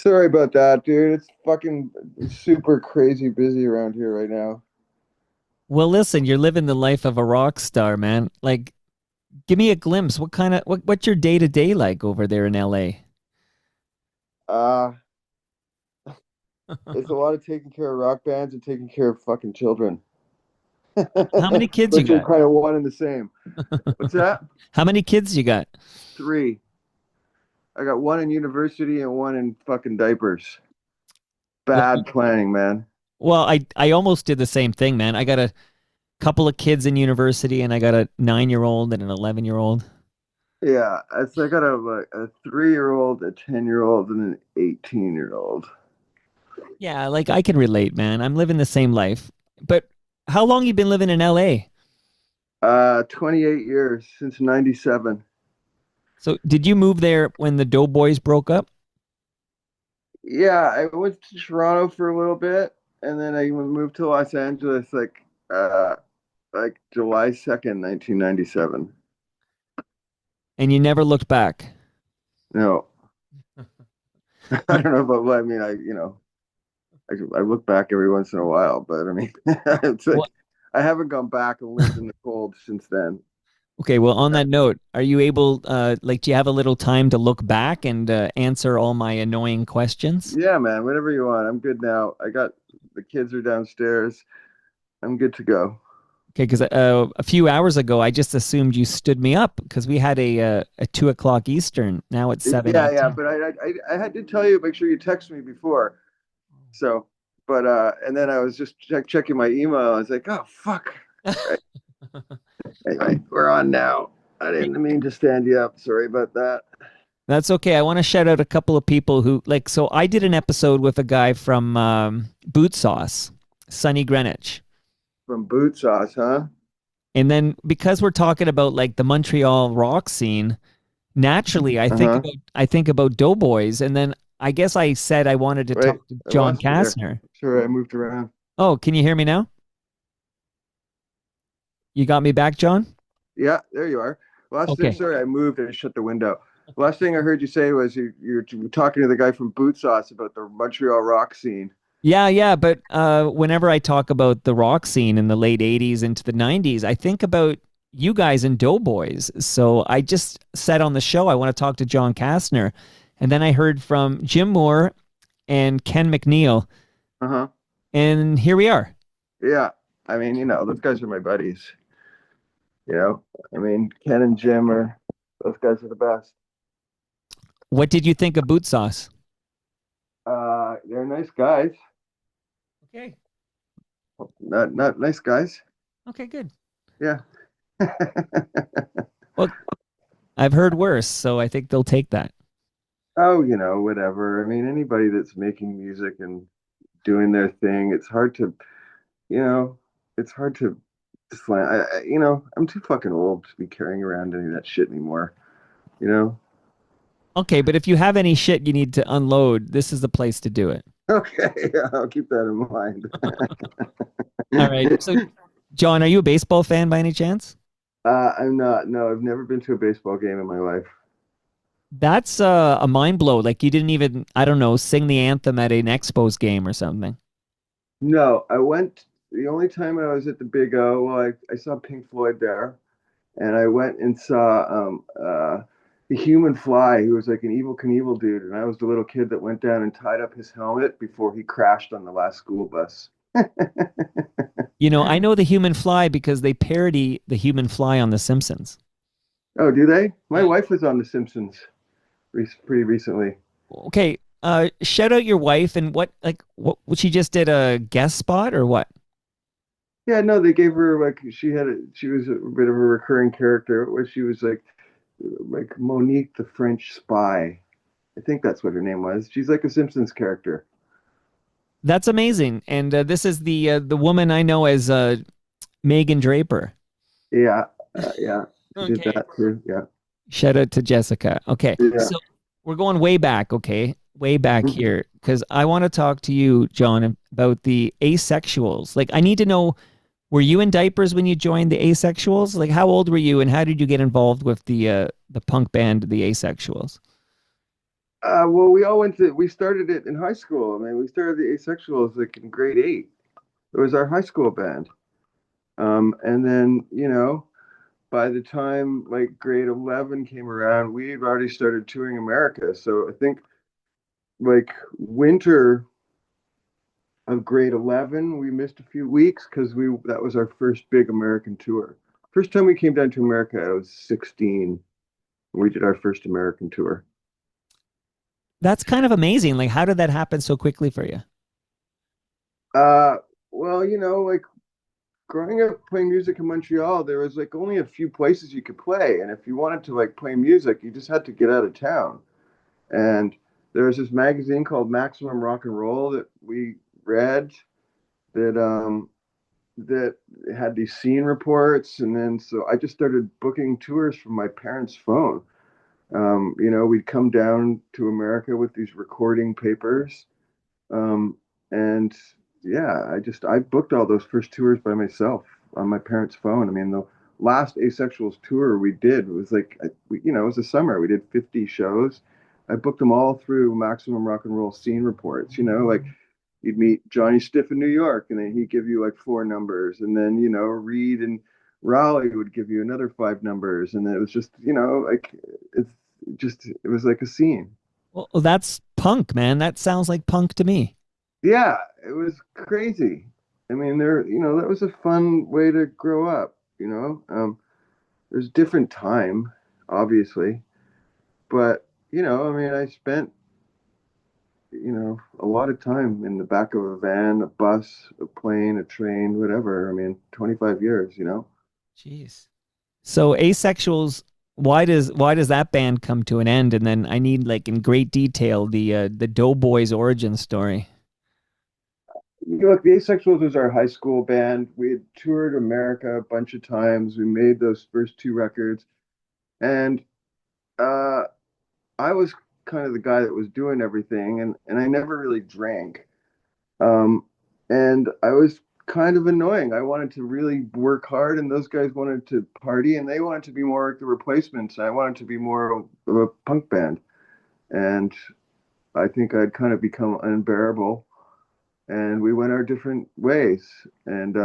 Sorry about that, dude. It's fucking super crazy busy around here right now. Well, listen, you're living the life of a rock star, man. Like, give me a glimpse. What's your day to day like over there in LA? Uh, it's a lot of taking care of rock bands and taking care of fucking children, How many kids you which are got? kind of one and the same. What's that? How many kids you got? Three. I got one in university and one in fucking diapers. Well, Bad planning, man. well, I almost did the same thing, man. I got a couple of kids in university, and I got a 9-year-old and an 11-year-old. Yeah, I got a 3-year-old, a 10-year-old, and an 18-year-old. Yeah, like I can relate, man. I'm living the same life. But how long you been living in LA? 28 years since '97. So did you move there when the Doughboys broke up? Yeah, I went to Toronto for a little bit, and then I moved to Los Angeles like July 2nd, 1997. And you never looked back? No, I don't know about what I mean. I look back every once in a while, but I mean, it's What? like I haven't gone back and lived in the cold since then. Okay, well, on that note, are you able, like, do you have a little time to look back and answer all my annoying questions? Yeah, man, whatever you want. I'm good now. I got the kids are downstairs. I'm good to go. Okay, because a few hours ago, I just assumed you stood me up because we had a 2 o'clock Eastern. Now it's Yeah, yeah, 7:18. but I had to tell you, make sure you text me before. So, but and then I was just checking my email. I was like, oh fuck. Right. Anyway, we're on now. I didn't mean to stand you up. Sorry about that. That's okay. I want to shout out a couple of people who like. So I did an episode with a guy from Boot Sauce, Sunny Greenwich, From boot sauce, huh? and then because we're talking about like the Montreal rock scene, naturally Uh-huh. I think about Doughboys, and then I guess I said I wanted to Wait, talk to I John lost you there. Kastner. Sorry, I moved around. Oh, can you hear me now? You got me back, John? Yeah, there you are. Last thing, Okay. sorry, I moved and shut the window. Last thing I heard you say was you're talking to the guy from Boot Sauce about the Montreal rock scene. Yeah, yeah, but whenever I talk about the rock scene in the late 80s into the 90s, I think about you guys in Doughboys. So I just said on the show I want to talk to John Kastner. And then I heard from Jim Moore and Ken McNeil, Uh-huh. and here we are. Yeah. I mean, those guys are my buddies. You know, I mean, Ken and Jim are those guys are the best. What did you think of Boot Sauce? They're nice guys. Okay. Not nice guys. Okay, good. Yeah. Well, I've heard worse, so I think they'll take that. Oh, whatever. I mean, anybody that's making music and doing their thing, you know, it's hard to slam. I'm too fucking old to be carrying around any of that shit anymore. You know? Okay, but if you have any shit you need to unload, this is the place to do it. Okay, yeah, I'll keep that in mind. All right. So, John, are you a baseball fan by any chance? I'm not. No, I've never been to a baseball game in my life. That's a mind blow. Like you didn't even, I don't know, sing the anthem at an Expos game or something. No, I went the only time I was at the Big O, well, I saw Pink Floyd there, and I went and saw the Human Fly, who was like an evil Knievel dude, and I was the little kid that went down and tied up his helmet before he crashed on the last school bus. You know, I know the human fly because they parody the human fly on The Simpsons. Oh, do they? My Yeah. wife was on The Simpsons pretty recently. Okay. Shout out your wife and what she just did a guest spot or what? Yeah, no, they gave her like she was a bit of a recurring character where she was like Monique the French spy. I think that's what her name was. She's like a Simpsons character. That's amazing. And this is the woman I know as Megan Draper. Yeah, yeah, she did Okay. that too. Yeah, Shout out to Jessica. Okay. yeah. So we're going way back, okay? Way back Mhm. here. Because I want to talk to you, John, about the asexuals. Like, I need to know, were you in diapers when you joined the asexuals? Like, how old were you and how did you get involved with the punk band, the asexuals? Well, we started it in high school. I mean, we started the Asexuals like in grade 8. It was our high school band. And then, by the time like grade 11 came around, we had already started touring America. So I think like winter of grade 11, we missed a few weeks because that was our first big American tour. First time we came down to America, I was 16. We did our first American tour. That's kind of amazing. Like, how did that happen so quickly for you? Uh, well, like growing up playing music in Montreal, there was like only a few places you could play, and if you wanted to like play music, you just had to get out of town. And there was this magazine called Maximum Rock and Roll that we read that that had these scene reports, and then so I just started booking tours from my parents' phone. We'd come down to America with these recording papers, um, and yeah, I booked all those first tours by myself on my parents' phone. I mean, the last Asexuals tour we did was like, it was a summer. We did 50 shows. I booked them all through Maximum Rock and Roll scene reports. Like you'd meet Johnny Stiff in New York, and then he'd give you like four numbers, and then Reed and Raleigh would give you another five numbers, and it was just like it's it was like a scene. Well, that's punk, man. That sounds like punk to me. Yeah, it was crazy. I mean, that was a fun way to grow up. There's different time, obviously, but I mean, I spent a lot of time in the back of a van, a bus, a plane, a train, whatever. I mean, 25 years. Jeez. So asexuals, why does that band come to an end? And then I need like in great detail the Doughboys origin story. Look, the Asexuals was our high school band. We had toured America a bunch of times. We made those first two records, and uh, I was kind of the guy that was doing everything, and I never really drank. Um, and I was kind of annoying. I wanted to really work hard, and those guys wanted to party, and they wanted to be more like the Replacements. I wanted to be more of a punk band, and I think I'd kind of become unbearable, and we went our different ways. And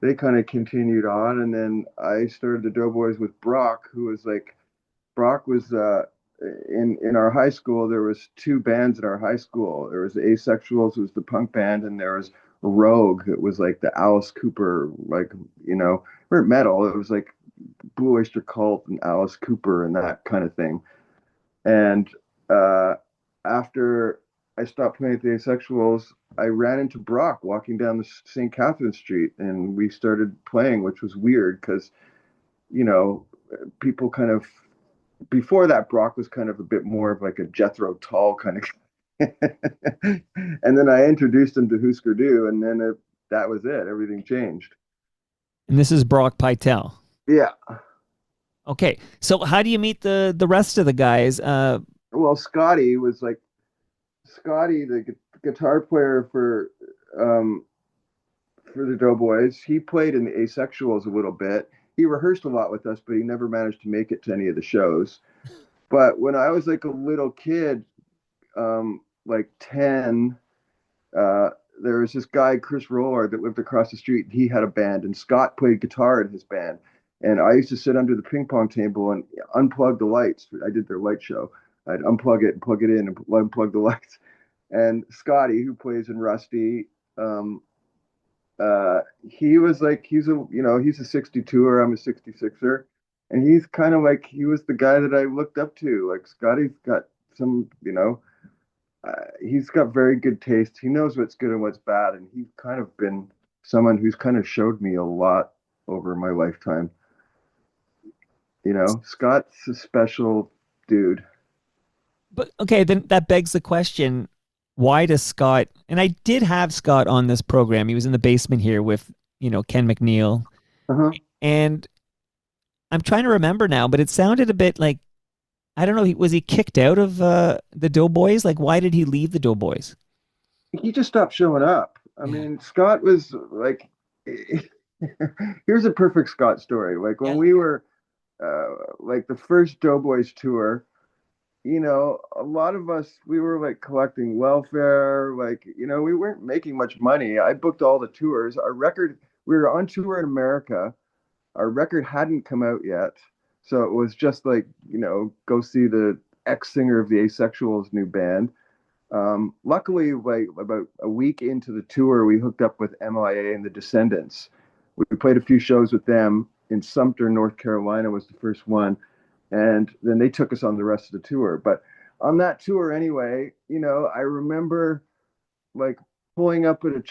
they kind of continued on, and then I started the Doughboys with Brock, who was like Brock was in our high school. There was two bands in our high school. There was the Asexuals, who was the punk band, and there was Rogue. It was like the Alice Cooper, like or metal. It was like Blue Oyster Cult and Alice Cooper and that kind of thing. And uh, after I stopped playing with the Asexuals, I ran into Brock walking down the St. Catherine Street, and we started playing, which was weird because you know people kind of before that, Brock was kind of a bit more of like a Jethro Tull kind of and then I introduced him to Husker Du, and then that was it. Everything changed. And this is Brock Pytel. Yeah. Okay, so how do you meet the rest of the guys? Well, Scotty, the guitar player for the Doughboys. He played in the Asexuals a little bit. He rehearsed a lot with us, but he never managed to make it to any of the shows. But when I was like a little kid, like 10, uh, there was this guy, Chris Roller, that lived across the street. He had a band, and Scott played guitar in his band. And I used to sit under the ping pong table and unplug the lights. I did their light show. I'd unplug it and plug it in and unplug the lights. And Scotty, who plays in Rusty, he was like, he's a 62er, I'm a 66er. And he's kind of like, he was the guy that I looked up to. Like, Scotty's got some, he's got very good taste. He knows what's good and what's bad, and he's kind of been someone who's kind of showed me a lot over my lifetime. Scott's a special dude. But okay, then that begs the question, why does Scott, and I did have Scott on this program. He was in the basement here with, Ken McNeil. Uh-huh. And I'm trying to remember now, but it sounded a bit like, I don't know, was he kicked out of the Doughboys? Like, why did he leave the Doughboys? He just stopped showing up. I Yeah. mean, Scott was like, here's a perfect Scott story. Like when Yeah. we were like the first Doughboys tour, a lot of us, we were like collecting welfare, like, we weren't making much money. I booked all the tours. We were on tour in America. Our record hadn't come out yet. So it was just like, go see the ex singer of the Asexuals new band. Luckily, like about a week into the tour, we hooked up with MIA and the Descendants. We played a few shows with them in Sumter, North Carolina was the first one, and then they took us on the rest of the tour. But on that tour, anyway, I remember like pulling up at a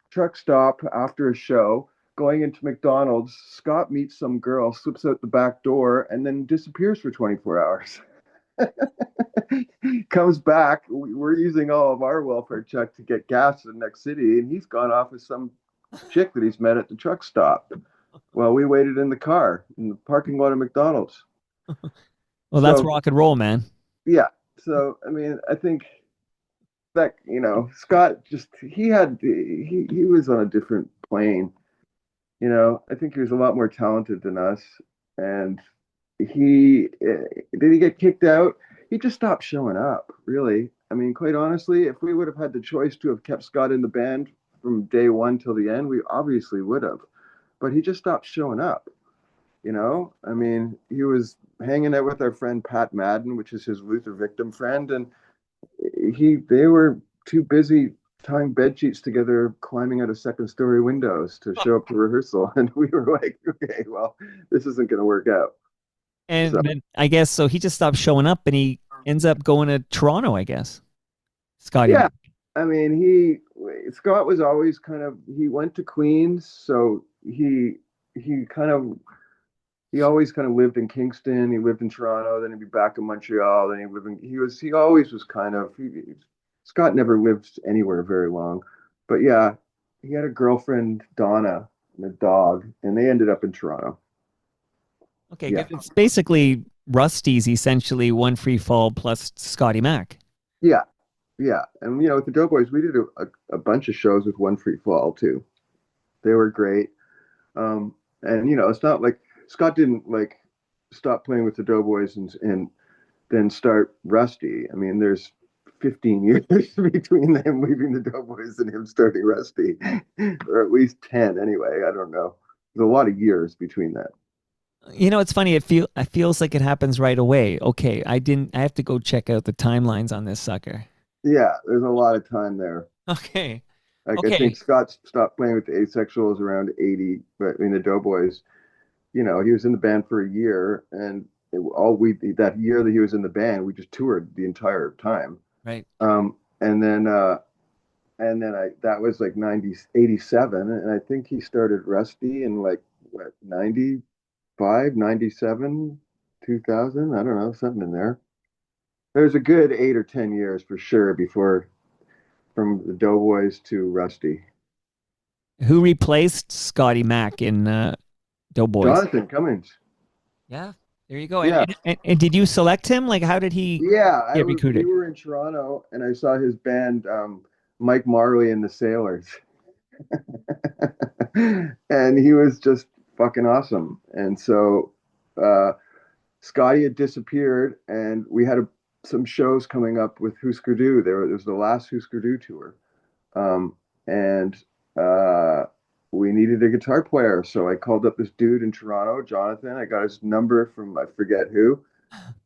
truck stop after a show, going into McDonald's. Scott meets some girl, slips out the back door, and then disappears for 24 hours. Comes back. We're using all of our welfare check to get gas in the next city, and he's gone off with some chick that he's met at the truck stop. Well, we waited in the car in the parking lot of McDonald's. Well, that's So rock and roll, man. yeah. So I mean, I think that Scott just he was on a different plane. I think he was a lot more talented than us, and he did he get kicked out? He just stopped showing up, really. I mean, quite honestly, if we would have had the choice to have kept Scott in the band from day one till the end, we obviously would have. But he just stopped showing up. I mean, he was hanging out with our friend Pat Madden, which is his Luther victim friend, and they were too busy tying bed sheets together, climbing out of second story windows to show up to rehearsal. And we were like, okay, well, this isn't going to work out. So And then I guess so he just stopped showing up and he ends up going to Toronto, I guess. Scotty yeah, Mac. I mean, Scott was always he went to Queens, so he kind of he always kind of lived in Kingston. He lived in Toronto, then he'd be back in Montreal. Then he always was Scott never lived anywhere very long, but yeah, he had a girlfriend Donna and a dog, and they ended up in Toronto. Okay, Yeah, good. It's basically Rusty's essentially One Free Fall plus Scotty Mac. yeah, yeah. And with the Doughboys, we did a bunch of shows with One Free Fall too. They were great. And it's not like Scott didn't like stop playing with the Doughboys and then start Rusty. I mean, there's 15 years between them leaving the Doughboys and him starting Rusty, or at least 10 anyway. I don't know. There's a lot of years between that. It's funny. It feels like it happens right away. Okay, I have to go check out the timelines on this sucker. Yeah, there's a lot of time there. Okay. Like I think Okay. Scott stopped playing with the Asexuals around 80, but in the Doughboys, he was in the band for a year, and that year that he was in the band, we just toured the entire time. Right. And then I that was like 87, and I think he started Rusty in like what 95, 97, 2000. I don't know, something in there. There's a good 8 or 10 years for sure before from the Doughboys to Rusty. Who replaced Scotty Mac in Doughboys? Jonathan Cummings. Yeah. There you go. And, Yeah, and did you select him? Like, how did he yeah. get We recruited? were in Toronto, and I saw his band, Mike Marley and the Sailors, and he was just fucking awesome. And so uh, Scotty had disappeared, and we had some shows coming up with Husker Du. It was the last Husker Du tour, and we needed a guitar player. So I called up this dude in Toronto, Jonathan. I got his number from I forget who,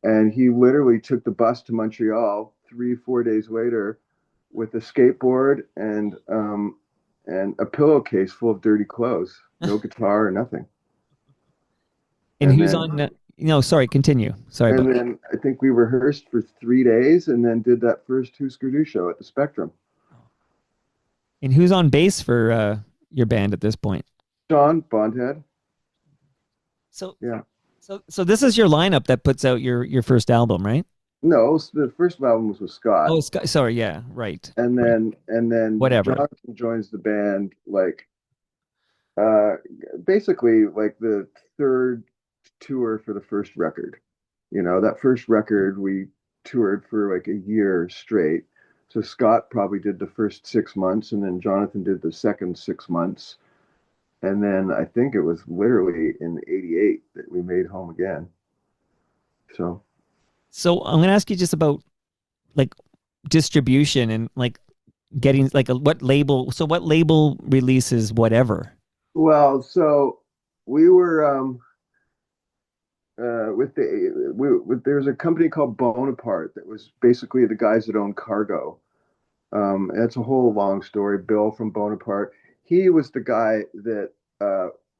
and he literally took the bus to Montreal 3, 4 days later with a skateboard and a pillowcase full of dirty clothes, no guitar or nothing. And And who's then on? No, sorry. Continue. Sorry and about that. then I think we rehearsed for 3 days and then did that first Husker Du show at the Spectrum. And who's on bass for your band at this point? Sean Bondhead. So, Yeah. so this is your lineup that puts out your first album, right? No, the first album was with Scott. Oh, sorry. Yeah. Right. And Right. then Whatever. Jonathan joins the band like uh basically like the third tour for the first record. That first record we toured for like a year straight. So Scott probably did the first 6 months, and then Jonathan did the second 6 months. And then I think it was literally in '88 that we made Home Again. So So I'm gonna ask you just about like distribution and like getting like a what label. So what label releases whatever? Well, so we were with there was a company called Bonaparte that was basically the guys that owned Cargo. And it's a whole long story. Bill from Bonaparte, he was the guy that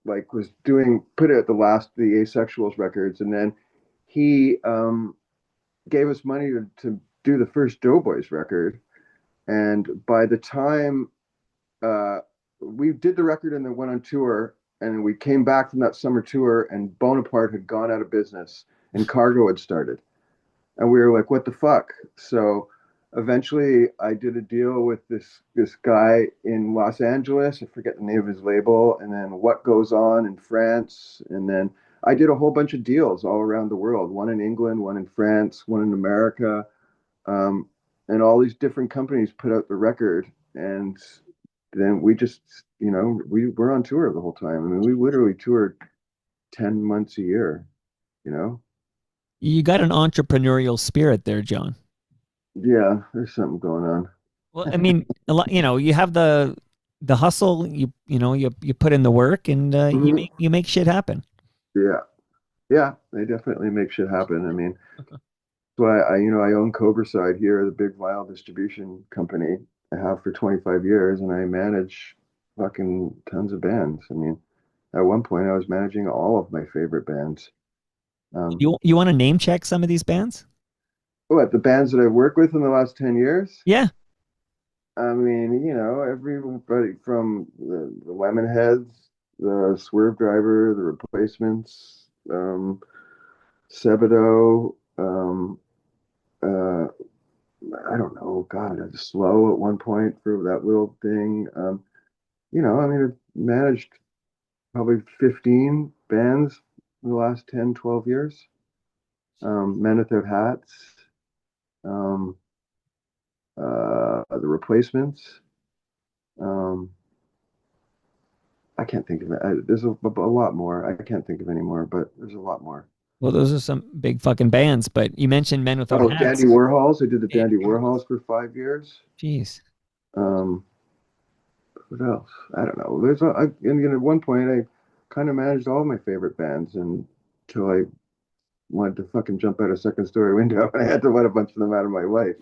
like was doing put out the Asexuals records, and then he gave us money to do the first Doughboys record. And by the time uh, we did the record and then went on tour, and we came back from that summer tour, and Bonaparte had gone out of business, and Cargo had started, and we were like, "What the fuck?" So eventually, I did a deal with this guy in Los Angeles. I forget the name of his label, and then What Goes On in France, and then I did a whole bunch of deals all around the world. One in England, one in France, one in America, um, and all these different companies put out the record, and then we just, we were on tour the whole time. I mean, we literally toured 10 months a year, you know? You got an entrepreneurial spirit there, John. Yeah, there's something going on. Well, I mean, a lot, you have the hustle, you put in the work and Mhm. you make shit happen. Yeah. Yeah, they definitely make shit happen. I mean, so I own Coverside here, the big vinyl distribution company. I have for 25 years, and I manage fucking tons of bands. I mean, at one point, I was managing all of my favorite bands. Um, You want to name check some of these bands? what the bands that I've worked with in the last 10 years? Yeah. I mean, everybody from the Lemonheads, the Swerve Driver, the Replacements, Sebadoh, uh, I don't know, God, I was slow at one point for that little thing. I mean, I've managed probably 15 bands in the last 10, 12 years. Men Without Hats, um, the Replacements. Um, I can't think of it. There's a lot more. I can't think of any more, but there's a lot more. Well, those are some big fucking bands, but you mentioned Men Without Oh, Dandy Hats. Warhols. I did the Danny Dandy Warhols. Warhols for 5 years. Jeez. Um, what else? I don't know. And at one point, I kind of managed all my favorite bands until I wanted to fucking jump out a second story window, and I had to let a bunch of them out of my life.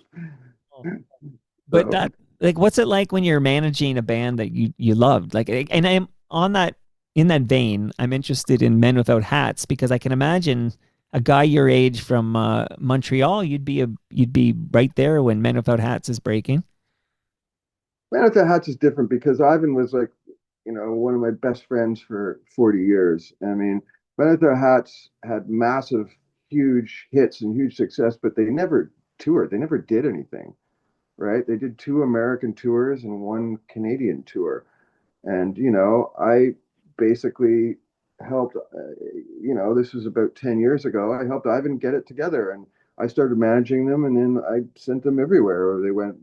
But So that like what's it like when you're managing a band that you loved? Like and I'm on that in that vein, I'm interested in Men Without Hats because I can imagine a guy your age from Montreal, you'd be right there when Men Without Hats is breaking. Man Without Hats is different because Ivan was like, one of my best friends for 40 years. I mean, Man Without Hats had massive, huge hits and huge success, but they never toured. They never did anything, right? They did two American tours and one Canadian tour. And, I basically helped, this was about 10 years ago. I helped Ivan get it together, and I started managing them, and then I sent them everywhere. They went,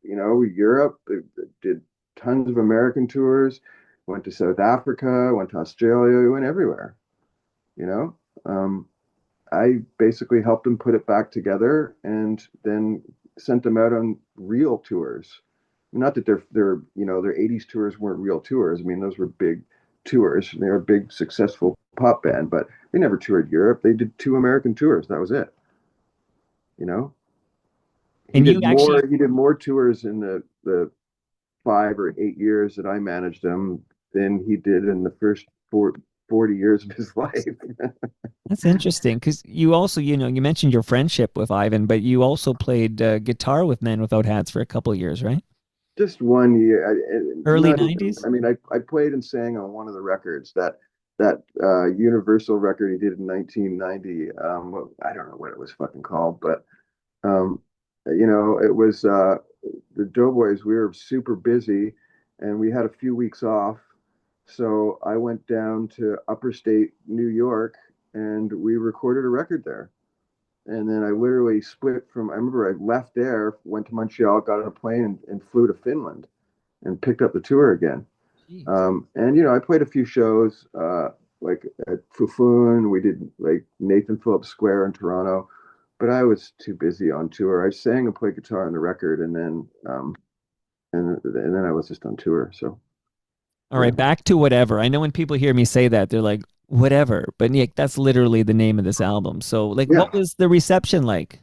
Europe, they did tons of American tours, went to South Africa, went to Australia, went everywhere, you know. Um, I basically helped them put it back together and then sent them out on real tours. Not that their 80s tours weren't real tours. I mean, those were big tours. They were a big successful pop band, but they never toured Europe. They did two American tours. That was it. You know, he And you did actually more. He did more tours in the 5 or 8 years that I managed him than he did in the first 40 years of his life. that's interesting because you also, you mentioned your friendship with Ivan, but you also played guitar with Men Without Hats for a couple of years, right? Just one year, Early not even. 90s? I mean, I played and sang on one of the records that Universal record he did in 1990. I don't know what it was fucking called, but um, it was the Doughboys. We were super busy, and we had a few weeks off, so I went down to Upper State New York, and we recorded a record there. And then I literally split from. I remember I left there, went to Montreal, got on a plane, and flew to Finland and picked up the tour again. Jeez. And I played a few shows like at Fufun. We did like Nathan Phillips Square in Toronto, but I was too busy on tour. I sang and played guitar on the record, and then I was just on tour. So All yeah, right, back to whatever. I know when people hear me say that, they're like, whatever. But Nick, that's literally the name of this album. So, like, what yeah, was the reception like?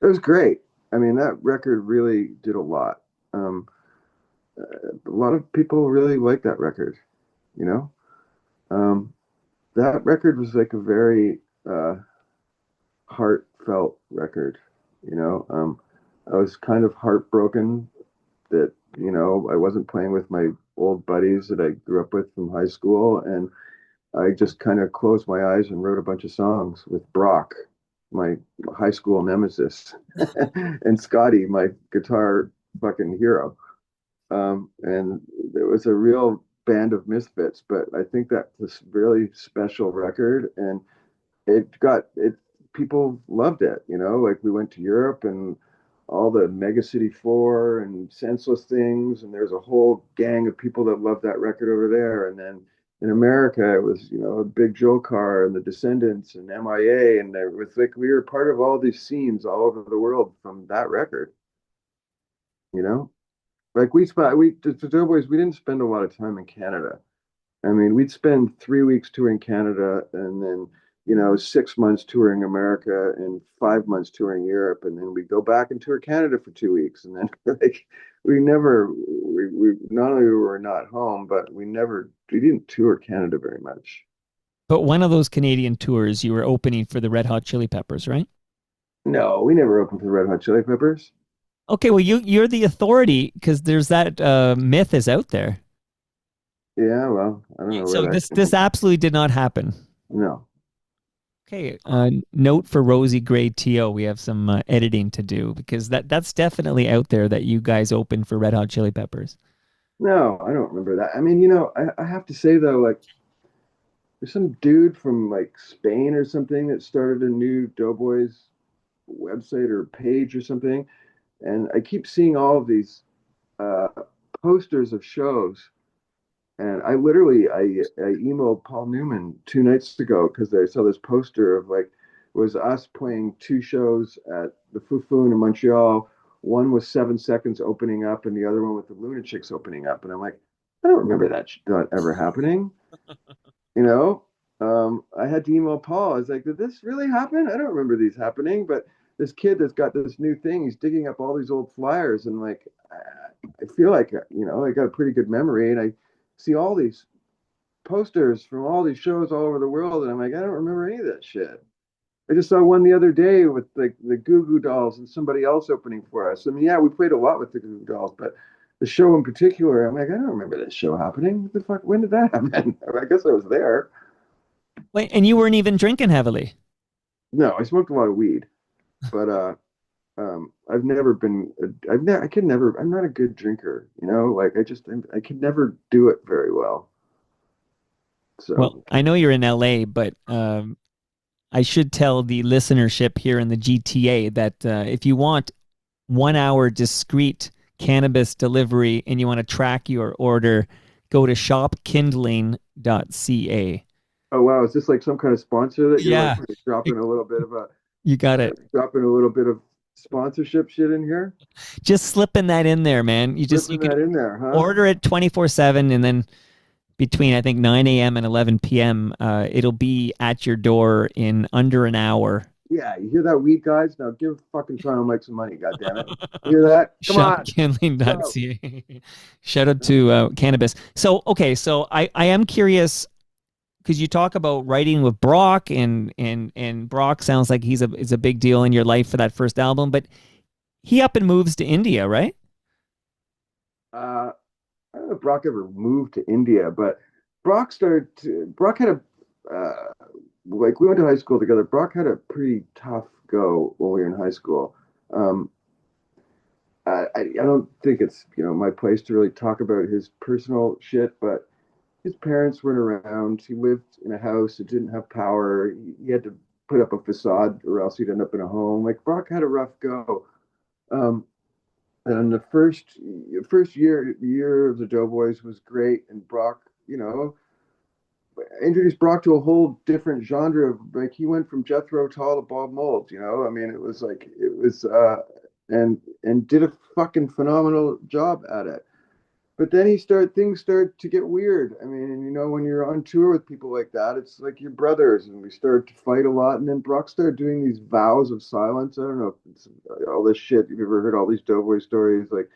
it was great. I mean, that record really did a lot. Um, a lot of people really like that record. You know, um, that record was like a very heartfelt record. I was kind of heartbroken that I wasn't playing with my old buddies that I grew up with from high school, and I just kind of closed my eyes and wrote a bunch of songs with Brock, my high school nemesis, and Scotty, my guitar fucking hero. And it was a real band of misfits, but I think that this really special record, and it people loved it, like we went to Europe and all the Mega City 4 and Senseless Things, and there's a whole gang of people that loved that record over there. And then in America, it was, a Big Joe Car and the Descendants and MIA, and it was like we were part of all these scenes all over the world from that record, you know? Like the Doughboys, we didn't spend a lot of time in Canada. I mean, we'd spend 3 weeks touring Canada and then, 6 months touring America and 5 months touring Europe. And then we'd go back and tour Canada for 2 weeks. And then like we not only were not home, but we didn't tour Canada very much. But one of those Canadian tours, you were opening for the Red Hot Chili Peppers, right? No, we never opened for the Red Hot Chili Peppers. Okay, well, you're the authority because there's that myth is out there. Yeah, well, I don't know where So that this came this from. absolutely did not happen. No. Okay, note for Rosie Gray TO, we have some editing to do because that's definitely out there that you guys opened for Red Hot Chili Peppers. No, I don't remember that. I mean, I have to say though, like there's some dude from like Spain or something that started a new Doughboys website or page or something, and I keep seeing all of these uh, posters of shows. And I emailed Paul Newman 2 nights ago because I saw this poster of like it was us playing two shows at the Fufun in Montreal. One was 7 Seconds opening up, and the other one with the Lunatics opening up. And I'm like, I don't remember that ever happening. You know, I had to email Paul. I was like, did this really happen? I don't remember these happening. But this kid that's got this new thing, he's digging up all these old flyers, and like, I feel like I got a pretty good memory, and I see all these posters from all these shows all over the world, and I'm like, I don't remember any of that shit. I just saw one the other day with like the Goo Goo Dolls and somebody else opening for us. I mean, yeah, we played a lot with the Goo Goo Dolls, but the show in particular, I'm like, I don't remember this show happening. What the fuck? When did that happen? I guess I was there. Wait, and you weren't even drinking heavily. No, I smoked a lot of weed, but I've never been. I could never. I'm not a good drinker. Like I could never do it very well. Well, So I know you're in LA, but I should tell the listenership here in the GTA that if you want 1 hour discreet cannabis delivery and you want to track your order, go to shopkindling.ca. oh wow, is this like some kind of sponsor that you're like Yeah, dropping a little bit of you got it. dropping a little bit of sponsorship shit in here? Just slipping that in there, man. You Slipping can that in there, huh? order it 24/7 and then between I think 9 a.m. and 11 p.m. It'll be at your door in under an hour. Yeah, you hear that, weed guys? Now give fucking Toronto Mike some money, God damn it! You hear that? Come on, go. Shopkindling.ca. Shout out to cannabis. So okay, so I am curious because you talk about writing with Brock and Brock sounds like is a big deal in your life for that first album, but he up and moves to India, right? Uh, I don't know if Brock ever moved to India, but Brock had a like we went to high school together. Brock had a pretty tough go when we were in high school. Um, I don't think it's my place to really talk about his personal shit, but his parents weren't around. He lived in a house that didn't have power. He had to put up a facade, or else he'd end up in a home. Like Brock had a rough go. Um, and the first year of the Doughboys was great, and Brock, introduced Brock to a whole different genre of like he went from Jethro Tull to Bob Mould, you know? I mean, it was like it was and did a fucking phenomenal job at it. But then things start to get weird. I mean, and you know, when you're on tour with people like that, it's like your brothers, and we started to fight a lot. And then Brock started doing these vows of silence. I don't know if it's all this shit. You've ever heard all these Doughboy stories? Like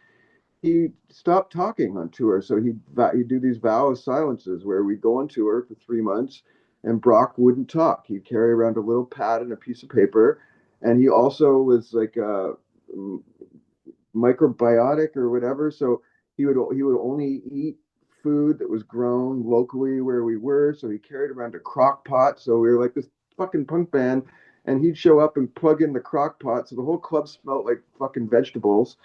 he stopped talking on tour, so he'd do these vow of silences where we'd go on tour for 3 months, and Brock wouldn't talk. He'd carry around a little pad and a piece of paper, and he also was like microbiotic or whatever. So he would only eat food that was grown locally where we were. So he carried around a crock pot. So we were like this fucking punk band, and he'd show up and plug in the crock pot. So the whole club smelled like fucking vegetables,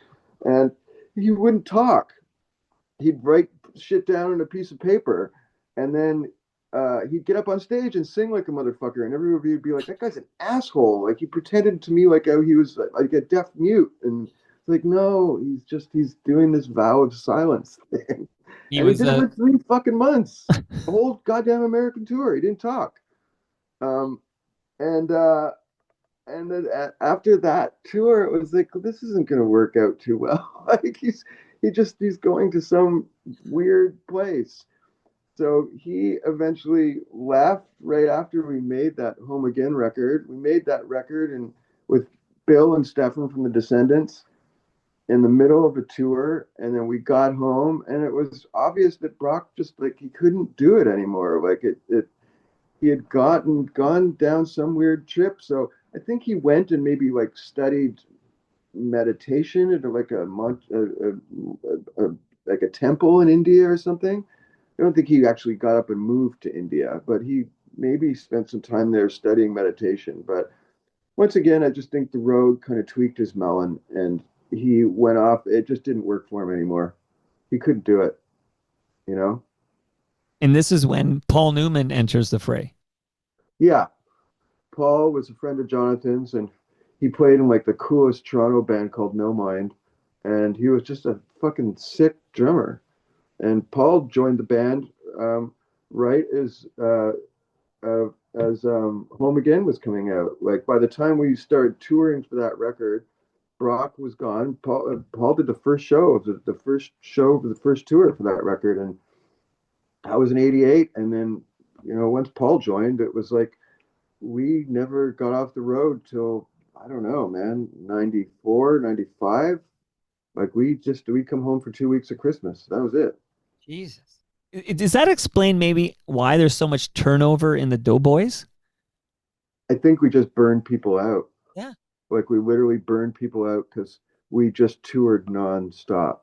and he wouldn't talk. He'd write shit down on a piece of paper, and then he'd get up on stage and sing like a motherfucker, and everybody would be like, "That guy's an asshole!" Like he pretended to me like he was like a deaf mute, and it's like, no, he's doing this vow of silence thing, He and he was did it a for 3 fucking months, a whole goddamn American tour. He didn't talk, um, and then after that tour, it was like this isn't going to work out too well. Like he's going to some weird place. So he eventually left right after we made that Home Again record. We made that record and with Bill and Stefan from the Descendants in the middle of a tour, and then we got home, and it was obvious that Brock just like he couldn't do it anymore. Like it he had gone down some weird trip. So I think he went and maybe like studied meditation at like like a temple in India or something. I don't think he actually got up and moved to India, but he maybe spent some time there studying meditation. But once again, I just think the road kind of tweaked his melon, and he went off. It just didn't work for him anymore. He couldn't do it, you know? and this is when Paul Newman enters the fray. Yeah, Paul was a friend of Jonathan's, and he played in like the coolest Toronto band called No Mind, and he was just a fucking sick drummer. And Paul joined the band right uh, as Home Again was coming out. Like by the time we started touring for that record, Brock was gone. Paul did the first show of the first show of the first tour for that record, and I was in '88. And then once Paul joined, it was like we never got off the road till I don't know, man, 94, 95. Like we come home for 2 weeks of Christmas. That was it. Jesus. Does that explain maybe why there's so much turnover in the Doughboys? I think we just burned people out. Yeah. Like we literally burned people out because we just toured nonstop.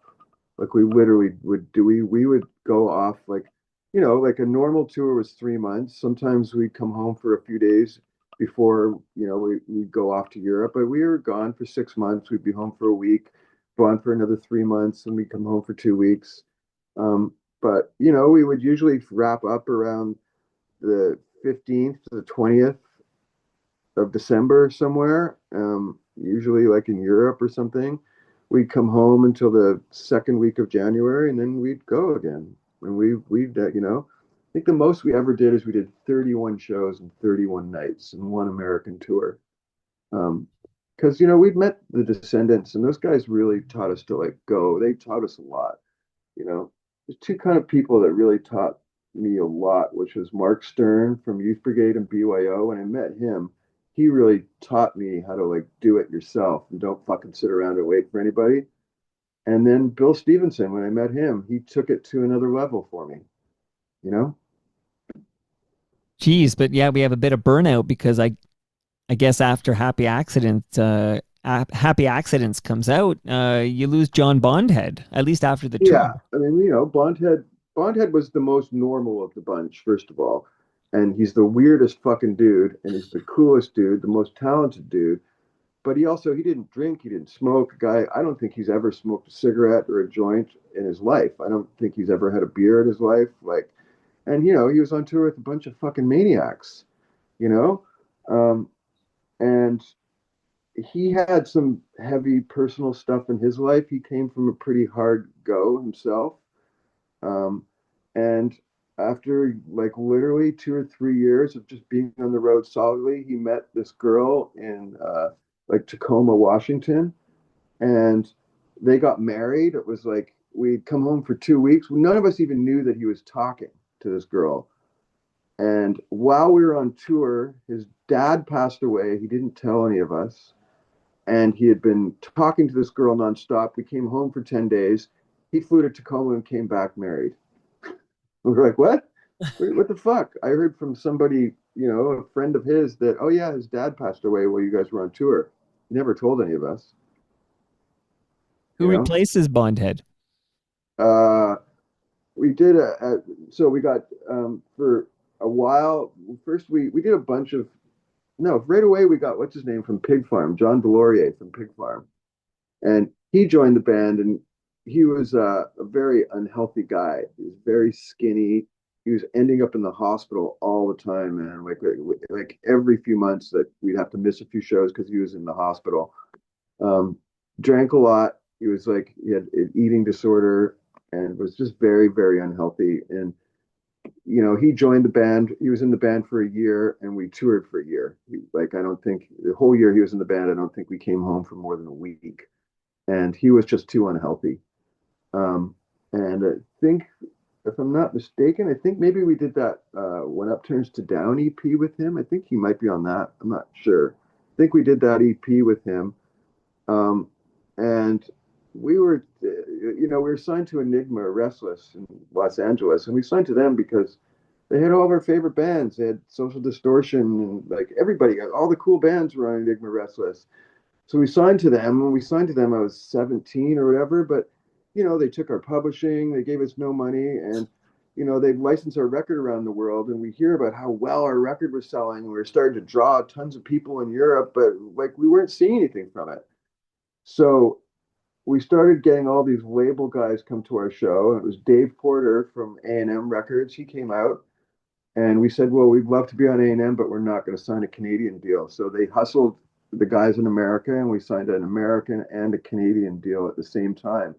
Like we literally we would go off like a normal tour was 3 months. Sometimes we'd come home for a few days before we'd go off to Europe. But we were gone for 6 months. We'd be home for a week, gone for another 3 months, and we'd come home for 2 weeks. But we would usually wrap up around the 15th to the 20th of December somewhere, usually like in Europe or something. We'd come home until the second week of January, and then we'd go again. And I think the most we ever did is we did 31 shows and 31 nights in one American tour. Because we'd met the Descendants, and those guys really taught us to like go. They taught us a lot. There's two kind of people that really taught me a lot, which was Mark Stern from Youth Brigade and BYO. When I met him, he really taught me how to like do it yourself and don't fucking sit around and wait for anybody. And then Bill Stevenson, when I met him, he took it to another level for me, you know? Geez, but yeah, we have a bit of burnout because I guess after Happy Accidents comes out, you lose John Bondhead, at least after the tour. Yeah. I mean, Bondhead was the most normal of the bunch, first of all. And he's the weirdest fucking dude, and he's the coolest dude, the most talented dude. But he didn't drink, he didn't smoke. Guy, I don't think he's ever smoked a cigarette or a joint in his life. I don't think he's ever had a beer in his life. Like, and he was on tour with a bunch of fucking maniacs, you know? And he had some heavy personal stuff in his life. He came from a pretty hard go himself. And after like literally 2 or 3 years of just being on the road solidly, he met this girl in like Tacoma, Washington, and they got married. It was like we'd come home for 2 weeks. None of us even knew that he was talking to this girl. And while we were on tour, his dad passed away. He didn't tell any of us. And he had been talking to this girl nonstop. We came home for 10 days. He flew to Tacoma and came back married. We were like, what? What the fuck? I heard from somebody, a friend of his that, oh, yeah, his dad passed away while you guys were on tour. He never told any of us, Who you know? replaces Bondhead? Uh, we did so we got, for a while, first we did a bunch of, no, right away we got, what's his name from Pig Farm, John Delorier from Pig Farm. And he joined the band, and he was a very unhealthy guy. He was very skinny. He was ending up in the hospital all the time, man. Like every few months that we'd have to miss a few shows because he was in the hospital. Um, Drank a lot. He was like he had an eating disorder and was just very, very unhealthy. And he joined the band. He was in the band for a year, and we toured for a year. Like I don't think the whole year he was in the band. I don't think we came home for more than a week, and he was just too unhealthy. And I think, if I'm not mistaken, I think maybe we did that When Up Turns to Down EP with him. I think he might be on that. I'm not sure. I think we did that EP with him. Um, and we were signed to Enigma Restless in Los Angeles, and we signed to them because they had all of our favorite bands. They had Social Distortion and like everybody, all the cool bands were on Enigma Restless. So we signed to them. When we signed to them, I was 17 or whatever. But they took our publishing, they gave us no money, and they licensed our record around the world. And we hear about how well our record was selling. We were starting to draw tons of people in Europe, but like we weren't seeing anything from it. So we started getting all these label guys come to our show. It was Dave Porter from A&M Records. He came out, and we said, well, we'd love to be on A&M, but we're not going to sign a Canadian deal. So they hustled the guys in America, and we signed an American and a Canadian deal at the same time.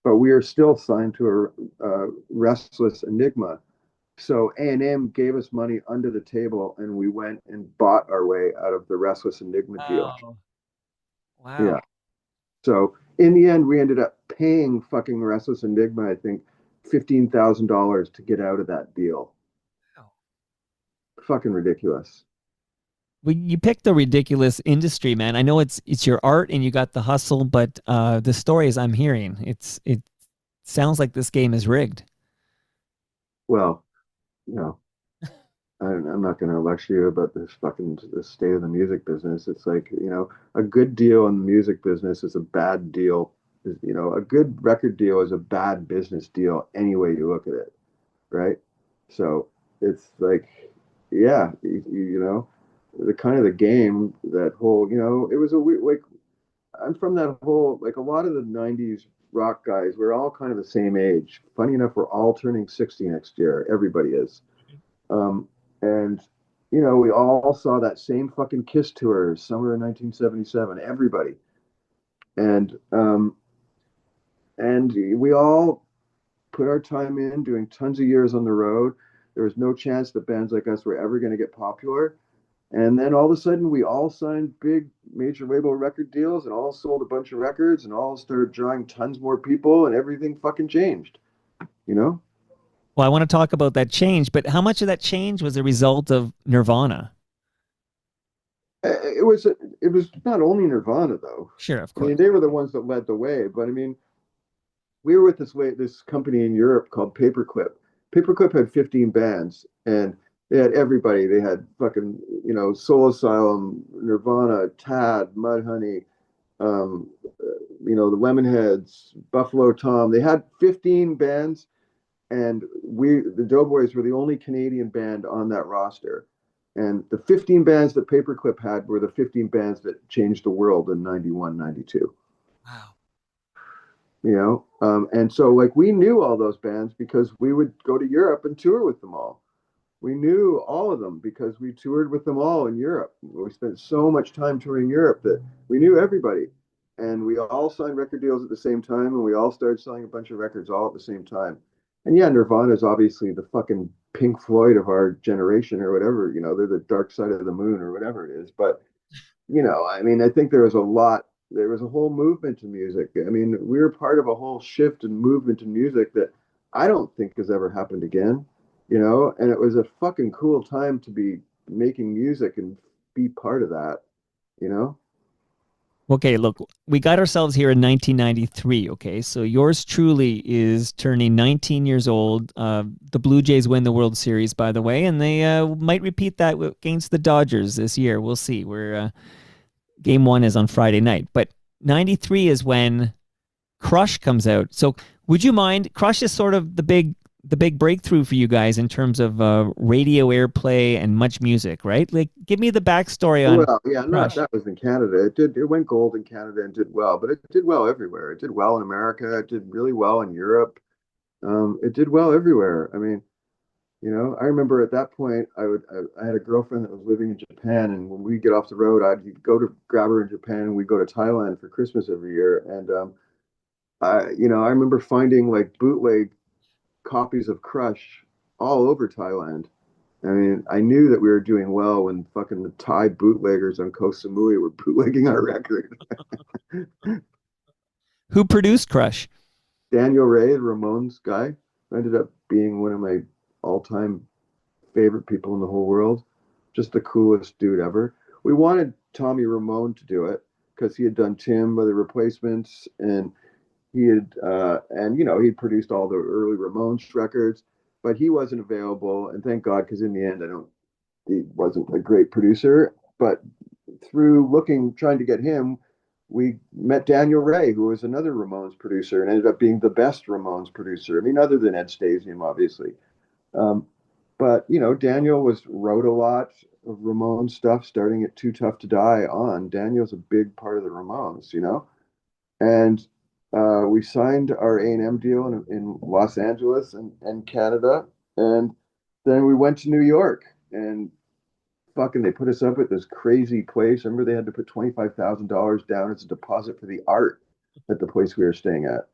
But we are still signed to a Restless Enigma. So A&M gave us money under the table, and we went and bought our way out of the Restless Enigma deal. Oh, Yeah. wow. So in the end, we ended up paying fucking Restless Enigma, I think, $15,000 to get out of that deal. Wow. Fucking ridiculous. Well, you picked a ridiculous industry, man. I know it's your art and you got the hustle, but the stories I'm hearing, it sounds like this game is rigged. Well, you know, I'm not going to lecture you about the state of the music business. It's like, a good deal in the music business is a bad deal. A good record deal is a bad business deal any way you look at it, right? So it's like, yeah, the kind of the game, that whole, it was a weird, like, I'm from that whole, like a lot of the 90s rock guys, we're all kind of the same age. Funny enough, we're all turning 60 next year. Everybody is. Um, and we all saw that same fucking Kiss tour, summer of 1977. Everybody, and we all put our time in, doing tons of years on the road. There was no chance that bands like us were ever going to get popular. And then all of a sudden, we all signed big major label record deals and all sold a bunch of records and all started drawing tons more people, and everything fucking changed, you know? Well, I want to talk about that change, but how much of that change was a result of Nirvana? It was not only Nirvana though. Sure, of I mean, course. they were the ones that led the way, but I mean, we were with this company in Europe called Paperclip. Paperclip had 15 bands, and they had everybody. They had fucking Soul Asylum, Nirvana, Tad, Mudhoney, the Lemonheads, Buffalo Tom. They had 15 bands, and the Doughboys were the only Canadian band on that roster. And the 15 bands that Paperclip had were the 15 bands that changed the world in 91, 92. Wow. And so like we knew all those bands because we would go to Europe and tour with them all. We knew all of them because we toured with them all in Europe. We spent so much time touring Europe that we knew everybody. And we all signed record deals at the same time, and we all started selling a bunch of records all at the same time. And yeah, Nirvana is obviously the fucking Pink Floyd of our generation or whatever. They're the dark side of the moon or whatever it is. But I mean, I think there was a whole movement to music. I mean, we were part of a whole shift and movement in music that I don't think has ever happened again, and it was a fucking cool time to be making music and be part of that, you know? Okay, look, we got ourselves here in 1993. Okay, so yours truly is turning 19 years old. The Blue Jays win the World Series, by the way, and they might repeat that against the Dodgers this year. We'll see. We're game one is on Friday night, but 93 is when Crush comes out. So would you mind? Crush is sort of the big breakthrough for you guys in terms of radio airplay and much music, right? Like, give me the backstory on Well, yeah, not Crush. that was in Canada. It went gold in Canada and did well, but it did well everywhere. It did well in America. It did really well in Europe. It did well everywhere. I mean, I remember at that point, I had a girlfriend that was living in Japan, and when we get off the road, I'd go to grab her in Japan, and we'd go to Thailand for Christmas every year. And I remember finding like bootleg copies of Crush all over Thailand. I mean, I knew that we were doing well when fucking the Thai bootleggers on Koh Samui were bootlegging our record. Who produced Crush? Daniel Ray, the Ramones guy, ended up being one of my all-time favorite people in the whole world. Just the coolest dude ever. We wanted Tommy Ramone to do it because he had done Tim by the Replacements, and he'd produced all the early Ramones records, but he wasn't available. And thank God, because in the end, he wasn't a great producer. But through trying to get him, we met Daniel Ray, who was another Ramones producer and ended up being the best Ramones producer. I mean, other than Ed Stasium, obviously. Um, but Daniel wrote a lot of Ramones stuff, starting at Too Tough to Die on. Daniel's a big part of the Ramones. And we signed our A&M deal in Los Angeles and Canada, and then we went to New York, and fucking they put us up at this crazy place. I remember they had to put $25,000 down as a deposit for the art at the place we were staying at.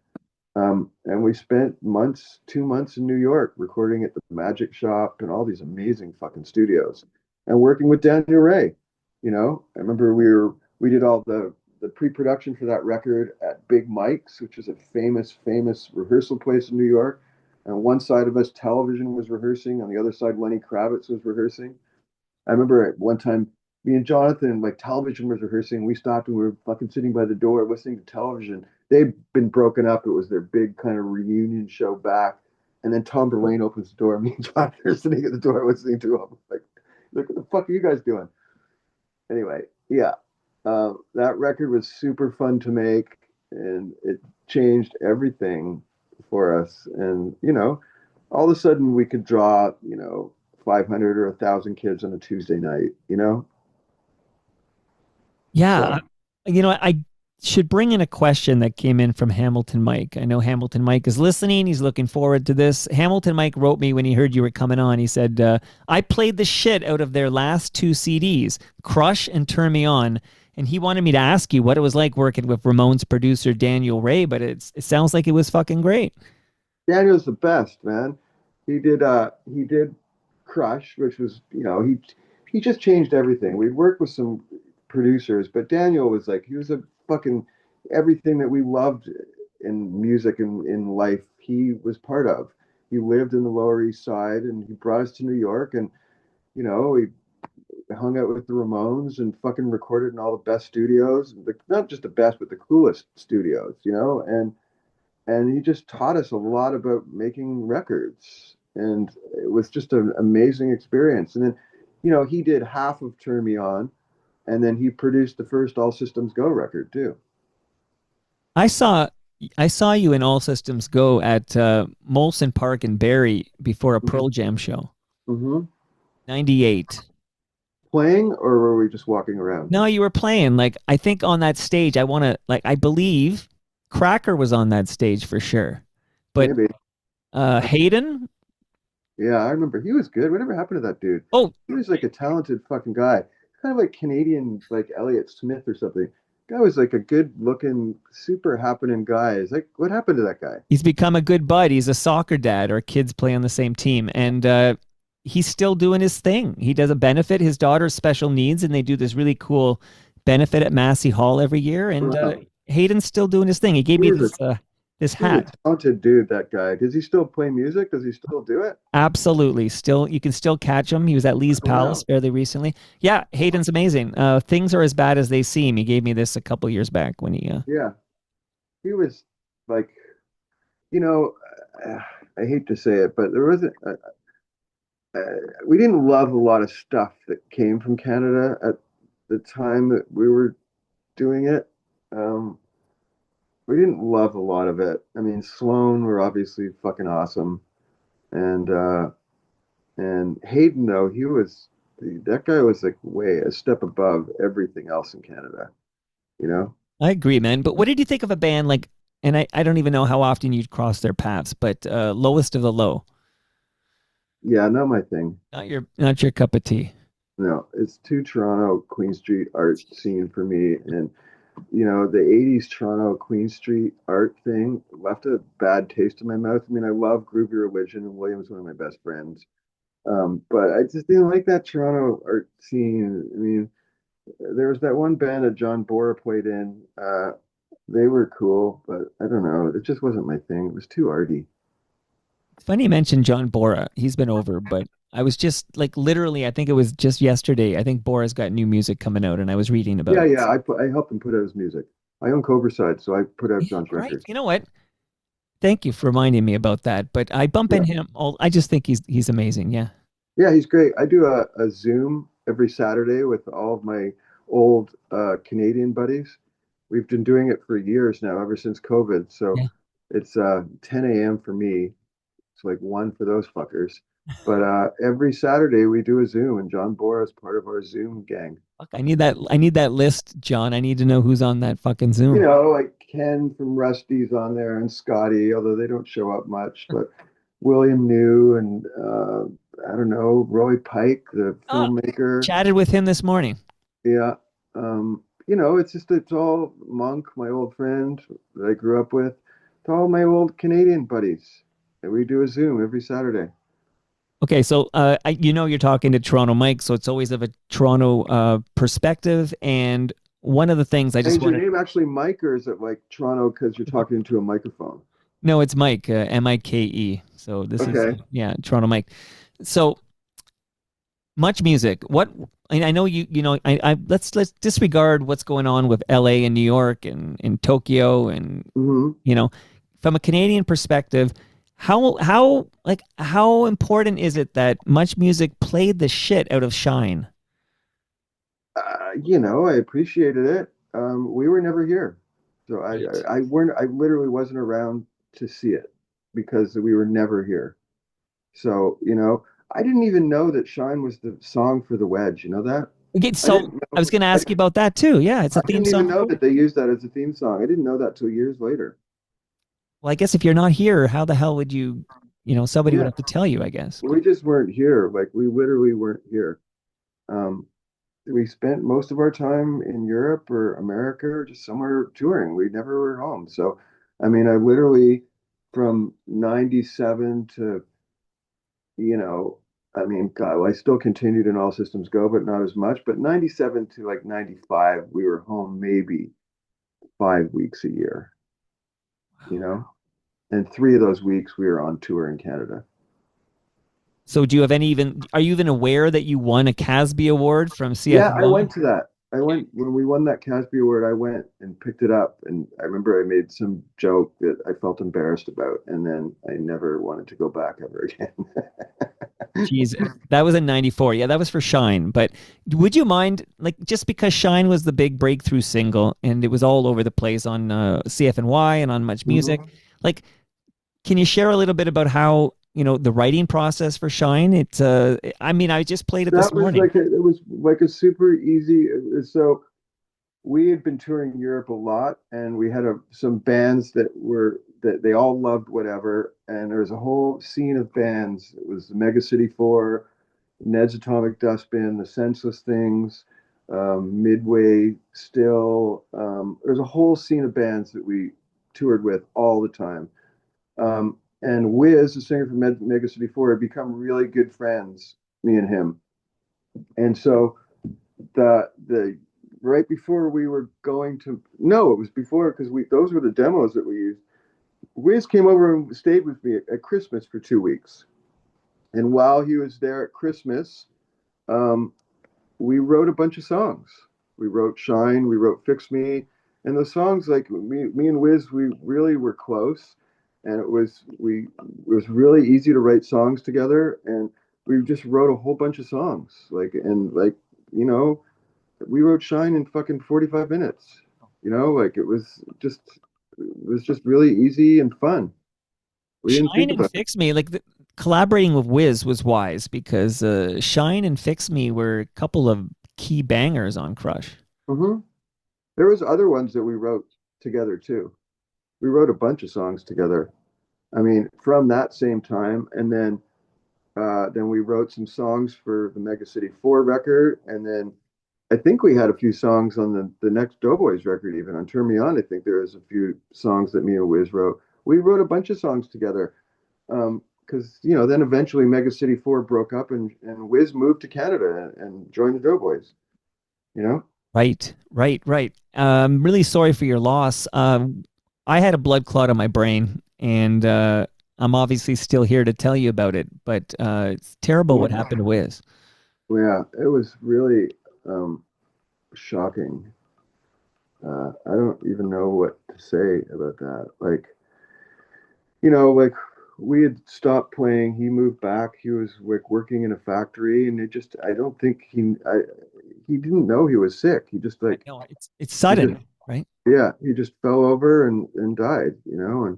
And we spent 2 months in New York recording at the Magic Shop and all these amazing fucking studios and working with Daniel Ray. I remember we did all the pre-production for that record at Big Mike's, which is a famous rehearsal place in New York. And on one side of us, television was rehearsing. On the other side, Lenny Kravitz was rehearsing. I remember at one time, me and Jonathan, like television was rehearsing. We stopped and we were fucking sitting by the door listening to television. They'd been broken up. It was their big kind of reunion show back. And then Tom Verlaine opens the door. Me and Jonathan are sitting at the door listening to him. Like, what the fuck are you guys doing? Anyway, yeah, that record was super fun to make, and it changed everything for us. And all of a sudden we could draw 500 or 1,000 kids on a Tuesday night. Yeah, So I should bring in a question that came in from Hamilton Mike. I know Hamilton Mike is listening. He's looking forward to this. Hamilton Mike wrote me when he heard you were coming on. He said, I played the shit out of their last two CDs, Crush and Turn Me On. And he wanted me to ask you what it was like working with Ramones producer Daniel Ray, but it sounds like it was fucking great. Daniel's the best, man. He did Crush, which was, he just changed everything. We worked with some producers, but Daniel was like, he was a fucking everything that we loved in music and in life, he was part of. He lived in the Lower East Side and he brought us to New York, and we hung out with the Ramones and fucking recorded in all the best studios, not just the best, but the coolest studios, and he just taught us a lot about making records, and it was just an amazing experience. And then he did half of Turn Me On, and then he produced the first All Systems Go record too. I saw I saw you in All Systems Go at Molson Park in Barrie before a Pearl Jam show. Mm-hmm. 98. Playing, or were we just walking around? No, you were playing. Like, I think on that stage, I believe Cracker was on that stage for sure. But Maybe. Hayden? Yeah, I remember he was good. Whatever happened to that dude? Oh, He was like a talented fucking guy, kind of like Canadian, like Elliott Smith or something. Guy was like a good looking, super happening guy. It's like, what happened to that guy? He's become a good bud. He's a soccer dad. Our kids play on the same team, and he's still doing his thing. He does a benefit. His daughter's special needs, and they do this really cool benefit at Massey Hall every year. And Wow. Hayden's still doing his thing. He gave He me was a this he was a hat. talented dude, that guy. Does he still play music? Does he still do it? Absolutely. Still, you can still catch him. He was at Lee's Oh, Palace wow. fairly recently. Yeah, Hayden's amazing. Things are as bad as they seem. He gave me this a couple years back when he. Yeah. He was like, you know, uh, I hate to say it, but there wasn't, uh, we didn't love a lot of stuff that came from Canada at the time that we were doing it. Um, we didn't love a lot of it. I mean, Sloan were obviously fucking awesome, and Hayden though that guy was like way a step above everything else in Canada. You know? I agree, man. But what did you think of a band like? And I don't even know how often you'd cross their paths, but Lowest of the Low. Yeah, not my thing. Not your cup of tea. No, it's too Toronto Queen Street art scene for me, and the 80s Toronto Queen Street art thing left a bad taste in my mouth. I mean, I love Groovy Religion, and William's one of my best friends. But I just didn't like that Toronto art scene. I mean, there was that one band that John Bora played in. They were cool, but I don't know. It just wasn't my thing. It was too arty. It's funny you mentioned John Bora. He's been over, but I was just like literally, I think it was just yesterday. I think Bora's got new music coming out, and I was reading about Yeah, it. yeah. I helped him put out his music. I own Cobra Side, so I put out Yeah, John's right. records. You know what? Thank you for reminding me about that. But I bump in Yeah, him all. I just think he's amazing. Yeah. yeah. He's great. I do a Zoom every Saturday with all of my old Canadian buddies. We've been doing it for years now, ever since COVID. So Yeah. it's 10 a.m. for me. It's like one for those fuckers. But every Saturday we do a Zoom, and John Bora is part of our Zoom gang. Fuck, I need that. I need that list, John. I need to know who's on that fucking Zoom. Like Ken from Rusty's on there and Scotty, although they don't show up much, but William New and I don't know, Roy Pike, the Oh, filmmaker. chatted with him this morning. Yeah. It's all Monk, my old friend that I grew up with. It's all my old Canadian buddies. And we do a Zoom every Saturday. Okay, so you're talking to Toronto Mike, so it's always of a Toronto perspective. And one of the things I And just is your want to name actually Mike, or is it like Toronto because you're talking into a microphone? no, it's Mike, Mike. So this is Okay. yeah, Toronto Mike. So much music. What I know I let's disregard what's going on with LA and New York and in Tokyo and Hmm. you know, from a Canadian perspective, how important is it that much music played the shit out of Shine? I appreciated it. We were never here, so Right. I literally wasn't around to see it because we were never here. So I didn't even know that "Shine" was the song for the Wedge. You know that? Okay, I so didn't I was know. going to ask you about that too. Yeah, it's I a theme didn't even song for know the that Wedge. they used that as a theme song. I didn't know that till years later. Well, I guess if you're not here, how the hell would somebody would Yeah, have to tell you, I guess. we just weren't here. Like we literally weren't here. Um, we spent most of our time in Europe or America or just somewhere touring. We never were home. So, I mean, I literally from 97 to, you know, I mean, God, well, I still continued in All Systems Go, but not as much. But 97 to like 95, we were home maybe 5 weeks a year, you know? And 3 of those weeks we were on tour in Canada. So do you have are you even aware that you won a Casby Award from Yeah, I CFNY? went to that. I went when we won that Casby Award. I went and picked it up, and I remember I made some joke that I felt embarrassed about, and then I never wanted to go back ever again. Jeez, that was in 94. Yeah, that was for Shine. But would you mind, like, just because Shine was the big breakthrough single and it was all over the place on CFNY and on Much Music, Mhm. like, can you share a little bit about how, the writing process for Shine? I mean, I just played it this That was morning. it was like a super easy. So we had been touring Europe a lot, and we had some bands that they all loved whatever, and there was a whole scene of bands. It was the Mega City Four, Ned's Atomic Dustbin, the Senseless Things, Midway Still. There's a whole scene of bands that we toured with all the time. And Wiz, the singer from Mega City 4, had become really good friends, me and him. And so the right before we were going to no, it was before because we those were the demos that we used. Wiz came over and stayed with me at Christmas for 2 weeks. And while he was there at Christmas, um, we wrote a bunch of songs. We wrote Shine, we wrote Fix Me, and those songs, like me and Wiz, we really were close, and it was really easy to write songs together, and we just wrote a whole bunch of songs, you know, we wrote Shine in fucking 45 minutes, like it was just really easy and fun. We didn't Shine think and about it. Fix Me, collaborating with Wiz was wise because Shine and Fix Me were a couple of key bangers on Crush. Hmm. There was other ones that we wrote together too. We wrote a bunch of songs together. I mean, from that same time, and then we wrote some songs for the Mega City 4 record, and then I think we had a few songs on the next Doughboys record, even on Turn Me On. I think there was a few songs that me and Wiz wrote. We wrote a bunch of songs together. Because then eventually Mega City 4 broke up, and Wiz moved to Canada and joined the Doughboys. You know? Right, right, right. I'm really sorry for your loss. I had a blood clot on my brain, and I'm obviously still here to tell you about it. But it's terrible what happened to Wiz. Yeah, it was really shocking. I don't even know what to say about that. Like we had stopped playing. He moved back. He was like working in a factory, and I don't think he didn't know he was sick. He just I like, know it's he just, sudden, right? yeah, he just fell over and died, and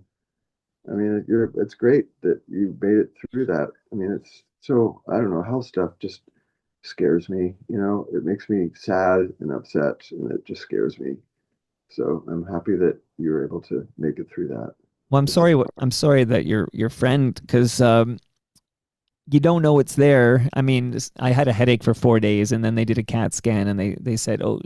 I mean, it's great that you made it through that. I mean, it's so, I don't know, health stuff just scares me, it makes me sad and upset, and it just scares me. So I'm happy that you were able to make it through that. Well, I'm It's sorry. I'm sorry that your friend, because you don't know it's there. I mean, I had a headache for 4 days, and then they did a CAT scan, and they said, "Oh,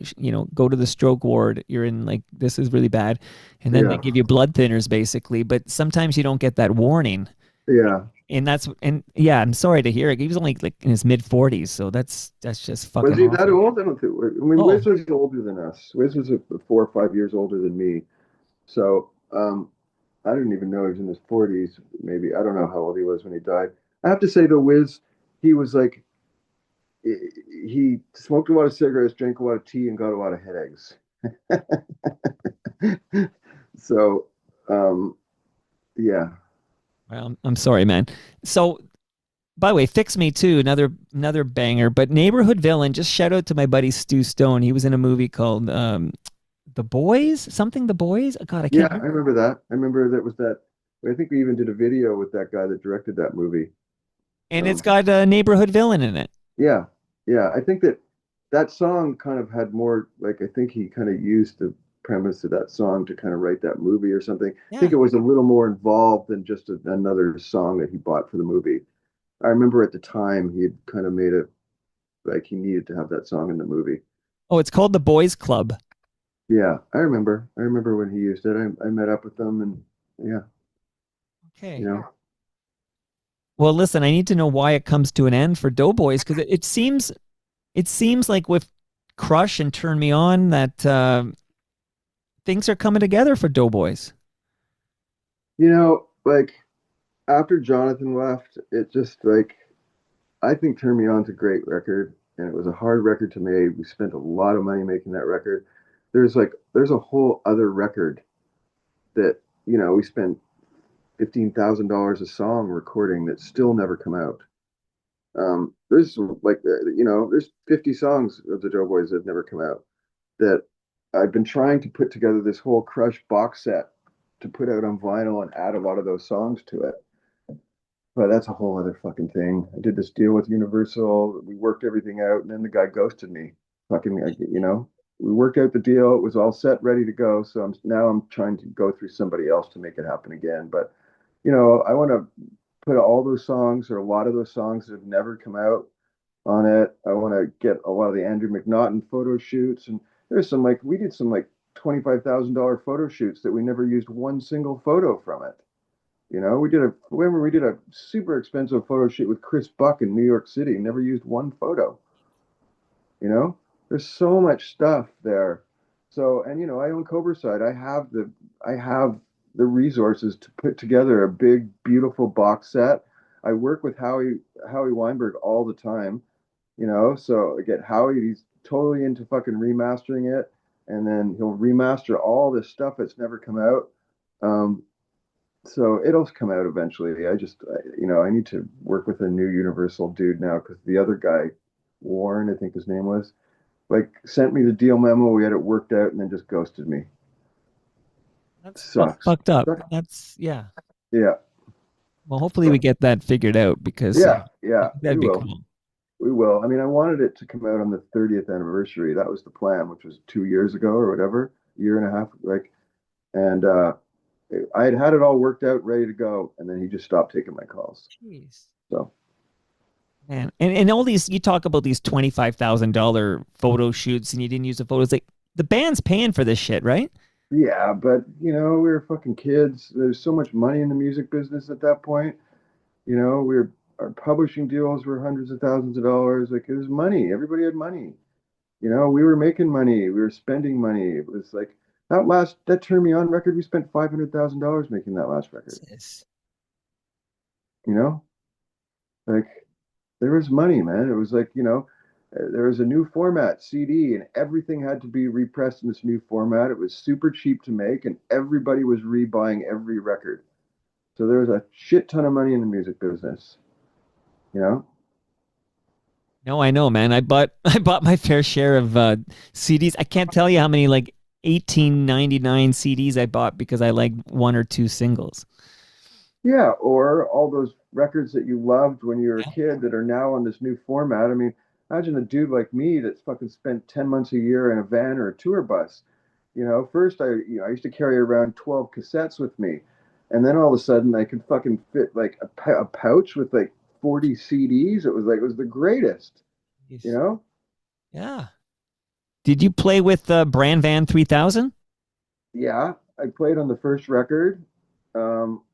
go to the stroke ward. You're in like this is really bad," and then they Yeah, give you blood thinners, basically. But sometimes you don't get that warning, yeah. and yeah, I'm sorry to hear it. He was only like in his mid 40s, so that's just Was fucking he that awful. old? I don't think. I mean, Oh, Wiz was older than us. Wiz was 4 or 5 years older than me. So I didn't even know he was in his 40s. Maybe I don't know how old he was when he died. I have to say though, Wiz, he was like he smoked a lot of cigarettes, drank a lot of tea, and got a lot of headaches. So, um, yeah, well, I'm sorry, man. So by the way, Fix Me Too, another banger. But Neighborhood Villain, just shout out to my buddy Stu Stone. He was in a movie called The Boys, something The Boys. Oh, God, I yeah, can't I remember. remember that. I remember that was that. I think we even did a video with that guy that directed that movie. And it's Um, got a Neighborhood Villain in it. yeah, yeah. I think that that song kind of had more. Like, I think he kind of used the premise of that song to kind of write that movie or something. I think Yeah. it was a little more involved than just another song that he bought for the movie. I remember at the time he had kind of made it like he needed to have that song in the movie. Oh, it's called The Boys Club. Yeah, I remember. I remember when he used it. I met up with them, and yeah, you Okay. know, Well, listen, I need to know why it comes to an end for Doughboys because it seems like with Crush and Turn Me On that things are coming together for Doughboys. like after Jonathan left, it just like I think Turn Me On's a great record, and it was a hard record to make. We spent a lot of money making that record. There's a whole other record that we spent $15,000 a song recording that still never come out. There's there's 50 songs of the Doughboys that have never come out that I've been trying to put together this whole Crush box set to put out on vinyl and add a lot of those songs to it. But that's a whole other fucking thing. I did this deal with Universal. We worked everything out, and then the guy ghosted me. We worked out the deal. It was all set, ready to go. So I'm trying to go through somebody else to make it happen again. But I want to put all those songs or a lot of those songs that have never come out. on it. I want to get a lot of the Andrew McNaughton photo shoots, and there's some like we did some like $25,000 photo shoots that we never used one single photo from it. We did a super expensive photo shoot with Chris Buck in New York City, never used one photo. You know, there's so much stuff there. So, and I own Cobra Side. I have the resources to put together a big, beautiful box set. I work with Howie Weinberg all the time. So I get Howie. He's totally into fucking remastering it, and then he'll remaster all this stuff that's never come out. Um, so it'll come out eventually. I need to work with a new Universal dude now because the other guy, Warren, I think his name was, like sent me the deal memo. We had it worked out, and then just ghosted me. That's Sucks. fucked up. That's yeah. Yeah, Well, hopefully we get that figured out because yeah, I yeah. think We that'd be will. cool. We will. I mean, I wanted it to come out on the 30th anniversary. That was the plan, which was 2 years ago or whatever, year and a half. And I had it all worked out, ready to go, and then he just stopped taking my calls. Jeez. So Man, and all these you talk about these $25,000 photo shoots and you didn't use the photos. Like the band's paying for this shit, right? yeah, but we were fucking kids. There's so much money in the music business at that point. Our publishing deals were hundreds of thousands of dollars. Like it was money. Everybody had money. We were making money. We were spending money. It was like that Turn Me On record. We spent $500,000 making that last record. Jesus. You know, like there was money, man. It was like there was a new format CD, and everything had to be repressed in this new format. It was super cheap to make, and everybody was rebuying every record. So there was a shit ton of money in the music business. You know. No, I know, man. I bought my fair share of CDs. I can't tell you how many like 18.99 CDs I bought because I liked one or two singles. Yeah, or all those records that you loved when you were a Yeah. kid that are now on this new format. I mean, imagine a dude like me that's fucking spent 10 months a year in a van or a tour bus. First I used to carry around 12 cassettes with me. And then all of a sudden I could fucking fit like a pouch with like 40 CDs. It was the greatest, you Jeez. know? Yeah. Did you play with Brand Van 3000? Yeah, I played on the first record.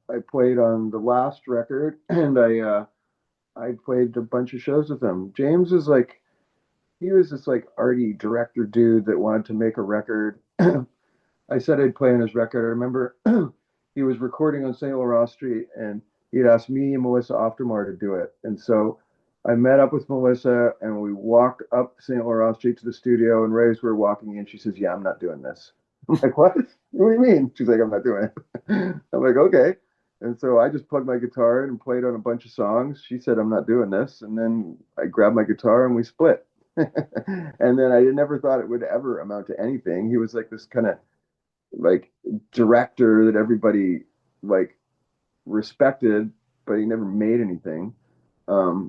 I played on the last record, and I played a bunch of shows with him. James was like he was this like arty director dude that wanted to make a record. I said I'd play on his record. I remember he was recording on St. Laurent Street, and he'd asked me and Melissa Oftermore to do it. And so I met up with Melissa, and we walked up St. Laurent Street to the studio. And Ray, as we were walking in, she says, "Yeah, I'm not doing this." I'm like, "What? What do you mean?" She's like, "I'm not doing it." I'm like, "Okay." And so I just plugged my guitar in and played on a bunch of songs. She said, "I'm not doing this." And then I grabbed my guitar and we split. And then I never thought it would ever amount to anything. He was like this kind of like director that everybody like respected, but he never made anything.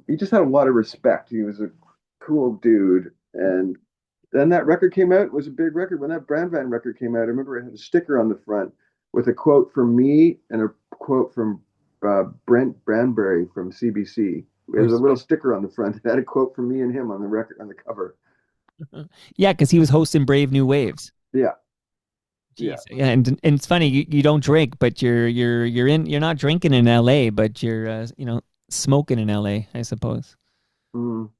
He just had a lot of respect. He was a cool dude. And then that record came out. It was a big record. When that Brand Van record came out, I remember it had a sticker on the front with a quote from me and a quote from Brent Branbury from CBC. There's a little sticker on the front that had a quote from me and him on the record on the cover. Yeah, because he was hosting Brave New Waves. Yeah, yeah. Jeez. Yeah, and it's funny you don't drink, but you're not drinking in L.A., but you're smoking in L.A., I suppose. Mm,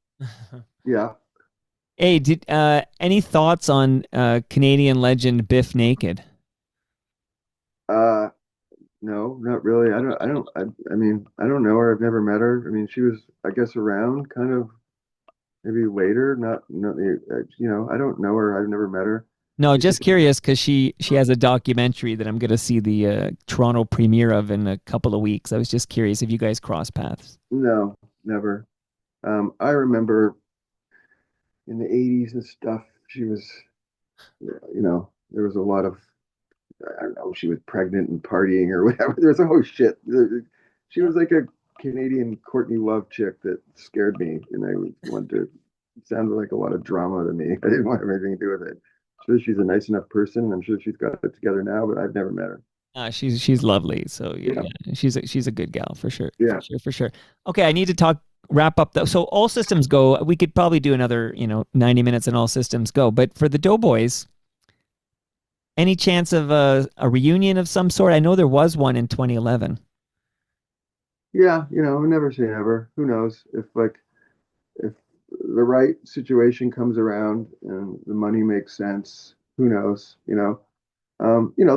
yeah. Hey, did any thoughts on Canadian legend Biff Naked? Uh, No, not really. I mean, I don't know her. I've never met her. I mean, she was, I guess, around kind of maybe later. Not, I don't know her. I've never met her. No, She's just just, curious because she has a documentary that I'm going to see the Toronto premiere of in a couple of weeks. I was just curious if you guys cross paths. no, never. I remember in the 80s and stuff, she was, there was a lot of, I don't know, she was pregnant and partying or whatever. There was, oh shit. She Yeah. was like a Canadian Courtney Love chick that scared me. And I wanted to, it sounded like a lot of drama to me. I didn't want to have anything to do with it. Sure, she's a nice enough person. And I'm sure she's got it together now, but I've never met her. She's lovely. So yeah, Yeah. yeah, she's a good gal for sure, for Yeah. sure, for sure. Okay, I need to talk wrap up so all systems go. We could probably do another, 90 minutes and all systems go. But for the Doughboys, any chance of a reunion of some sort? I know there was one in 2011. Yeah, never say never. Who knows if the right situation comes around and the money makes sense, who knows,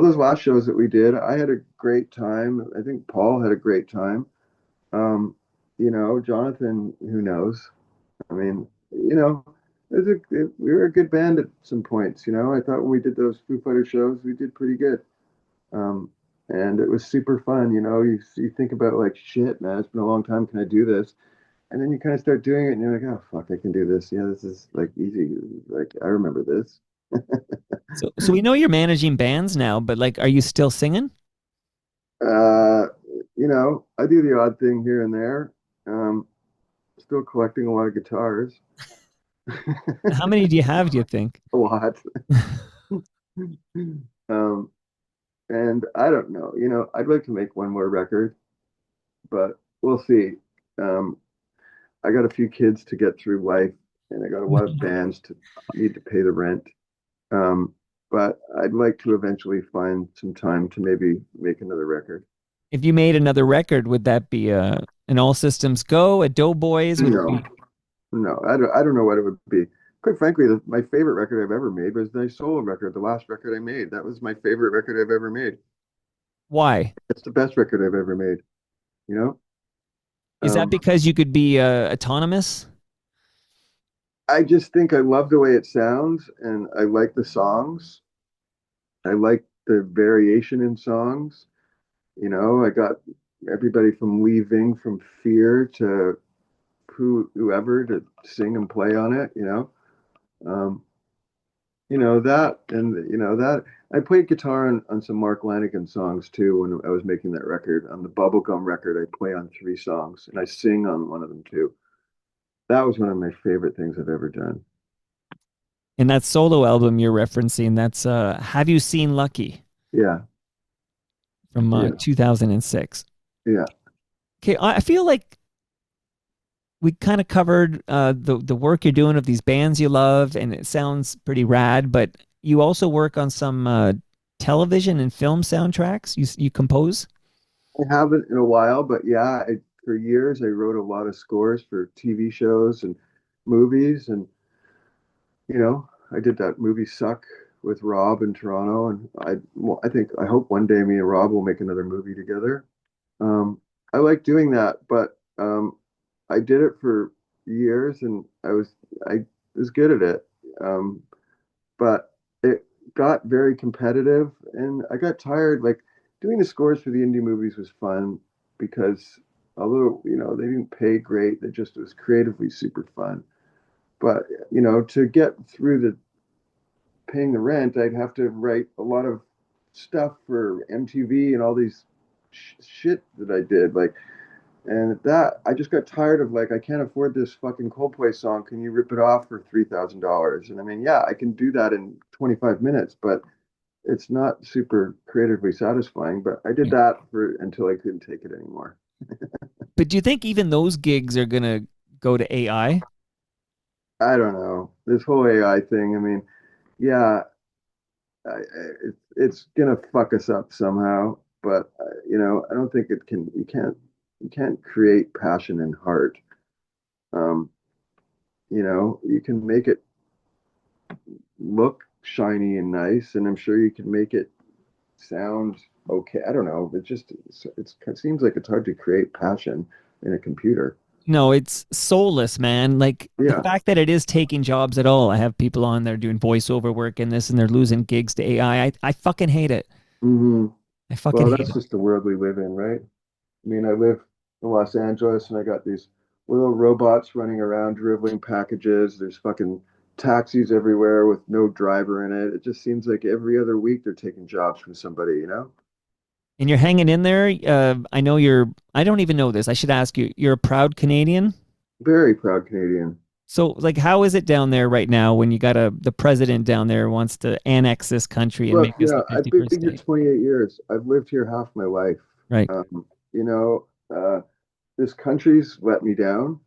those last shows that we did, I had a great time. I think Paul had a great time. Jonathan, who knows? I mean, we were a good band at some points. I thought when we did those Foo Fighter shows, we did pretty good. Um, and it was super fun. You think about like, shit, man, it's been a long time. Can I do this? And then you kind of start doing it, and you're like, oh fuck, I can do this. Yeah, this is like easy. Like I remember this. So we know you're managing bands now, but like, are you still singing? Uh, I do the odd thing here and there. Still collecting a lot of guitars. How many do you have, do you think? A lot. Um, and I don't know. I'd like to make one more record, but we'll see. Um, I got a few kids to get through life, and I got a lot of bands to need to pay the rent. Um, but I'd like to eventually find some time to maybe make another record. If you made another record, would that be an all systems go, a Doughboys? Would it No, be no, I don't know what it would be. Quite frankly, my favorite record I've ever made was my solo record, the last record I made. That was my favorite record I've ever made. why? It's the best record I've ever made. You know, Is that um, because you could be autonomous? I just think I love the way it sounds, and I like the songs. I like the variation in songs. I got everybody from Leaving from Fear to whoever to sing and play on it. Um, that, and that I played guitar on some Mark Lanigan songs too when I was making that record. On the Bubblegum record, I play on 3 songs and I sing on one of them too. That was one of my favorite things I've ever done. In that solo album you're referencing, that's Have You Seen Lucky Yeah, from yeah, 2006. yeah. Okay, I feel like we kind of covered the work you're doing of these bands you love, and it sounds pretty rad. But you also work on some television and film soundtracks. You compose. I haven't in a while, but yeah, for years I wrote a lot of scores for TV shows and movies, and I did that movie Suck with Rob in Toronto, and I hope one day me and Rob will make another movie together. Um, I like doing that, but I did it for years, and I was good at it. Um, but it got very competitive, and I got tired. Like doing the scores for the indie movies was fun because although they didn't pay great, it just was creatively super fun. But to get through the paying the rent, I'd have to write a lot of stuff for MTV and all these shit that I did. Like, and that I just got tired of like, I can't afford this fucking Coldplay song. Can you rip it off for $3,000? And I mean, yeah, I can do that in 25 minutes, but it's not super creatively satisfying. But I did Yeah. that for until I couldn't take it anymore. But do you think even those gigs are gonna go to AI? I don't know. This whole AI thing, I mean, yeah, it's gonna fuck us up somehow. But I don't think it can. You can't create passion and heart. Um, you can make it look shiny and nice, and I'm sure you can make it sound okay. I don't know. It seems like it's hard to create passion in a computer. No, it's soulless, man. Like the Yeah. fact that it is taking jobs at all. I have people on there doing voiceover work and this, and they're losing gigs to AI. I fucking hate it. Hmm. I fucking Well, hate that's it. just the world we live in, right? I mean, I live in Los Angeles, and I got these little robots running around dribbling packages. There's fucking taxis everywhere with no driver in it. It just seems like every other week they're taking jobs from somebody. And you're hanging in there. I know you're. I don't even know this. I should ask you. You're a proud Canadian. Very proud Canadian. So, like, how is it down there right now when you got the president down there wants to annex this country and Look, make us the I've 51st been here state? 28 years. I've lived here half my life. Right. Um, you know, uh, this country's let me down.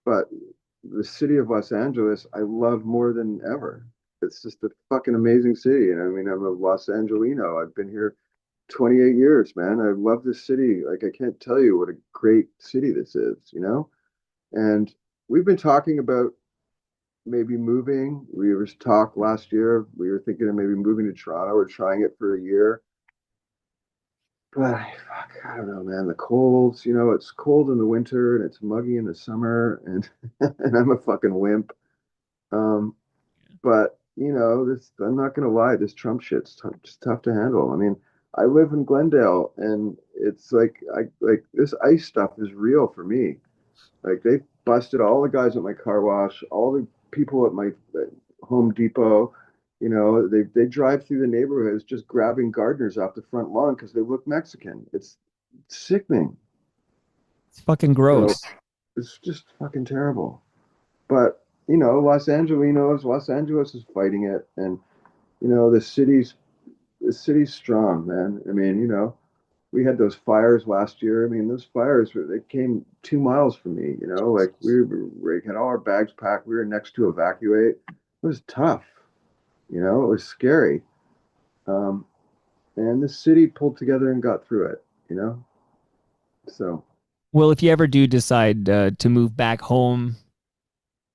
but the city of Los Angeles, I love more than ever. It's just a fucking amazing city. And I mean, I'm a Los Angelino. I've been here 28 years, man. I love this city. Like, I can't tell you what a great city this is, you know? And we've been talking about maybe moving. We were talk last year. We were thinking of maybe moving to Toronto or trying it for a year. But fuck, I don't know, man. The colds, it's cold in the winter and it's muggy in the summer, and and I'm a fucking wimp. Um, but this I'm not gonna lie, this Trump shit's just tough to handle. I mean, I live in Glendale, and it's like I like this ice stuff is real for me. Like they busted all the guys at my car wash, all the people at my Home Depot. They drive through the neighborhoods just grabbing gardeners off the front lawn because they look Mexican. It's sickening. It's fucking So gross. it's just fucking terrible. But Los Angeles is fighting it, and the city's strong, man. I mean, we had those fires last year. I mean, those fires they came 2 miles from me. Like we had all our bags packed. We were next to evacuate. It was tough. It was scary. Um, and the city pulled together and got through it. You know, so Well, if you ever do decide to move back home,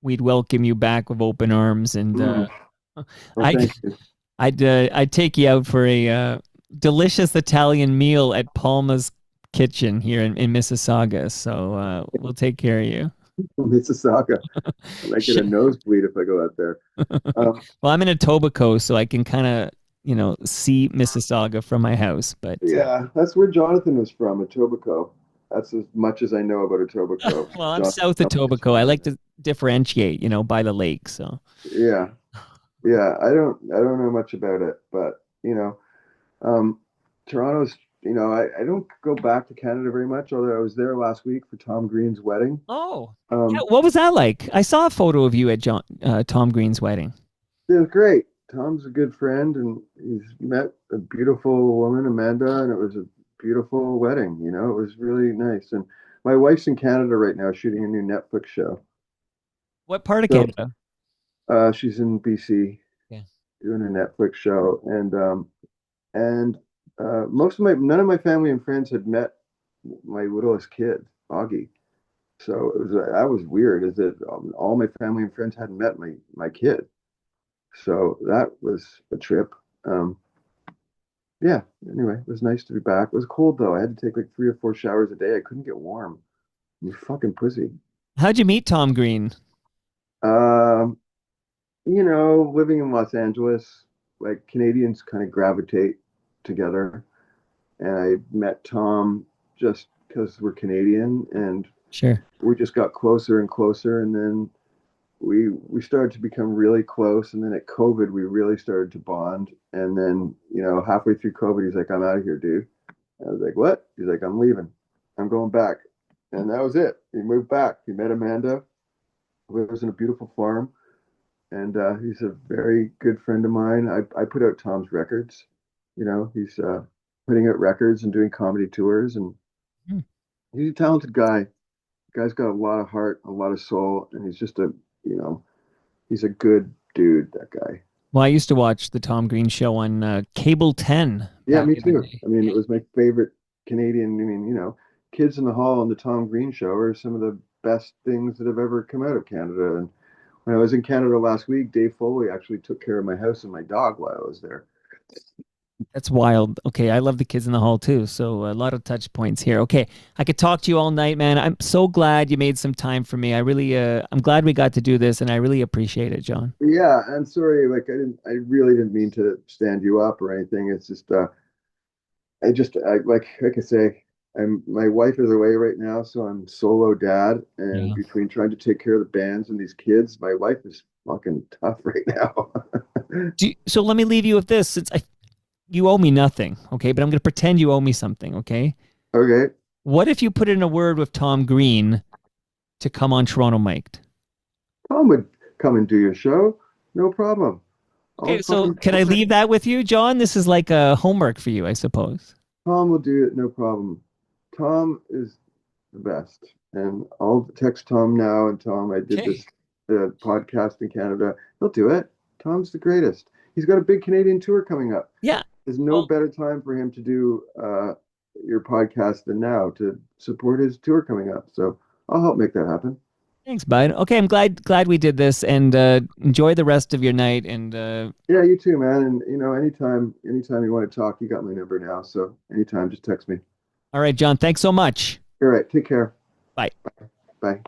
we'd welcome you back with open arms, and mm, well, I thank you. I'd take you out for a delicious Italian meal at Palma's Kitchen here in Mississauga. So we'll take care of you. Mississauga. I might get a nosebleed if I go out there. Um, Well, I'm in Etobicoke, so I can kind of see Mississauga from my house. But yeah, that's where Jonathan was from, Etobicoke. That's as much as I know about Etobicoke. well, I'm Jonathan south of Ellis's Etobicoke. I family. like to differentiate, by the lake. So Yeah, yeah. I don't know much about it, but um, Toronto's. I don't go back to Canada very much. Although I was there last week for Tom Green's wedding. oh, yeah. Um, What was that like? I saw a photo of you at Tom Green's wedding. it was great. Tom's a good friend, and he's met a beautiful woman, Amanda, and it was a beautiful wedding. It was really nice. And my wife's in Canada right now, shooting a new Netflix show. What part of So Canada? she's in BC Yeah. doing a Netflix show, and most of my none of my family and friends had met my littlest kid, Augie. So that was weird. Is that all my family and friends hadn't met my kid. So that was a trip. Um, yeah. Anyway, it was nice to be back. It was cold though. I had to take like 3 or 4 showers a day. I couldn't get warm. You fucking pussy. How'd you meet Tom Green? Um, living in Los Angeles, like Canadians kind of gravitate together. And I met Tom just because we're Canadian, and Sure. we just got closer and closer, and then we started to become really close. And then at COVID, we really started to bond. And then halfway through COVID, he's like, "I'm out of here, dude." I was like, "What?" He's like, "I'm leaving. I'm going back." And that was it. He moved back. He met Amanda, who lives in a beautiful farm, and he's a very good friend of mine. I put out Tom's records. He's putting out records and doing comedy tours, and Hmm. he's a talented guy. The guy's got a lot of heart, a lot of soul, and he's just he's a good dude. That guy. Well, I used to watch the Tom Green show on Cable 10 Yeah, back me in the too. day. I mean, it was my favorite Canadian. I mean, Kids in the Hall and the Tom Green Show are some of the best things that have ever come out of Canada. And when I was in Canada last week, Dave Foley actually took care of my house and my dog while I was there. That's wild. Okay, I love the kids in the hall too. So a lot of touch points here. Okay, I could talk to you all night, man. I'm so glad you made some time for me. I'm glad we got to do this, and I really appreciate it, John. Yeah, I'm sorry. Like I really didn't mean to stand you up or anything. It's just, like I say, my wife is away right now, so I'm solo dad, and Yeah. between trying to take care of the bands and these kids, my life is fucking tough right now. So let me leave you with this. You owe me nothing, okay? But I'm going to pretend you owe me something, okay? Okay, What if you put in a word with Tom Green to come on Toronto Mic'd? Tom would come and do your show, no problem. Okay, I'll so fucking can I leave that with you, John? This is like a homework for you, I suppose. Tom will do it, no problem. Tom is the best, and I'll text Tom now and tell him I did Okay. this podcast in Canada. He'll do it. Tom's the greatest. He's got a big Canadian tour coming up. Yeah. There's no Well, better time for him to do your podcast than now to support his tour coming up. So I'll help make that happen. thanks, bud. Okay, I'm glad we did this, and enjoy the rest of your night. And Yeah, you too, man. And anytime you want to talk, you got my number now. So anytime, just text me. all right, John, thanks so much. All right, take care. Bye. Bye.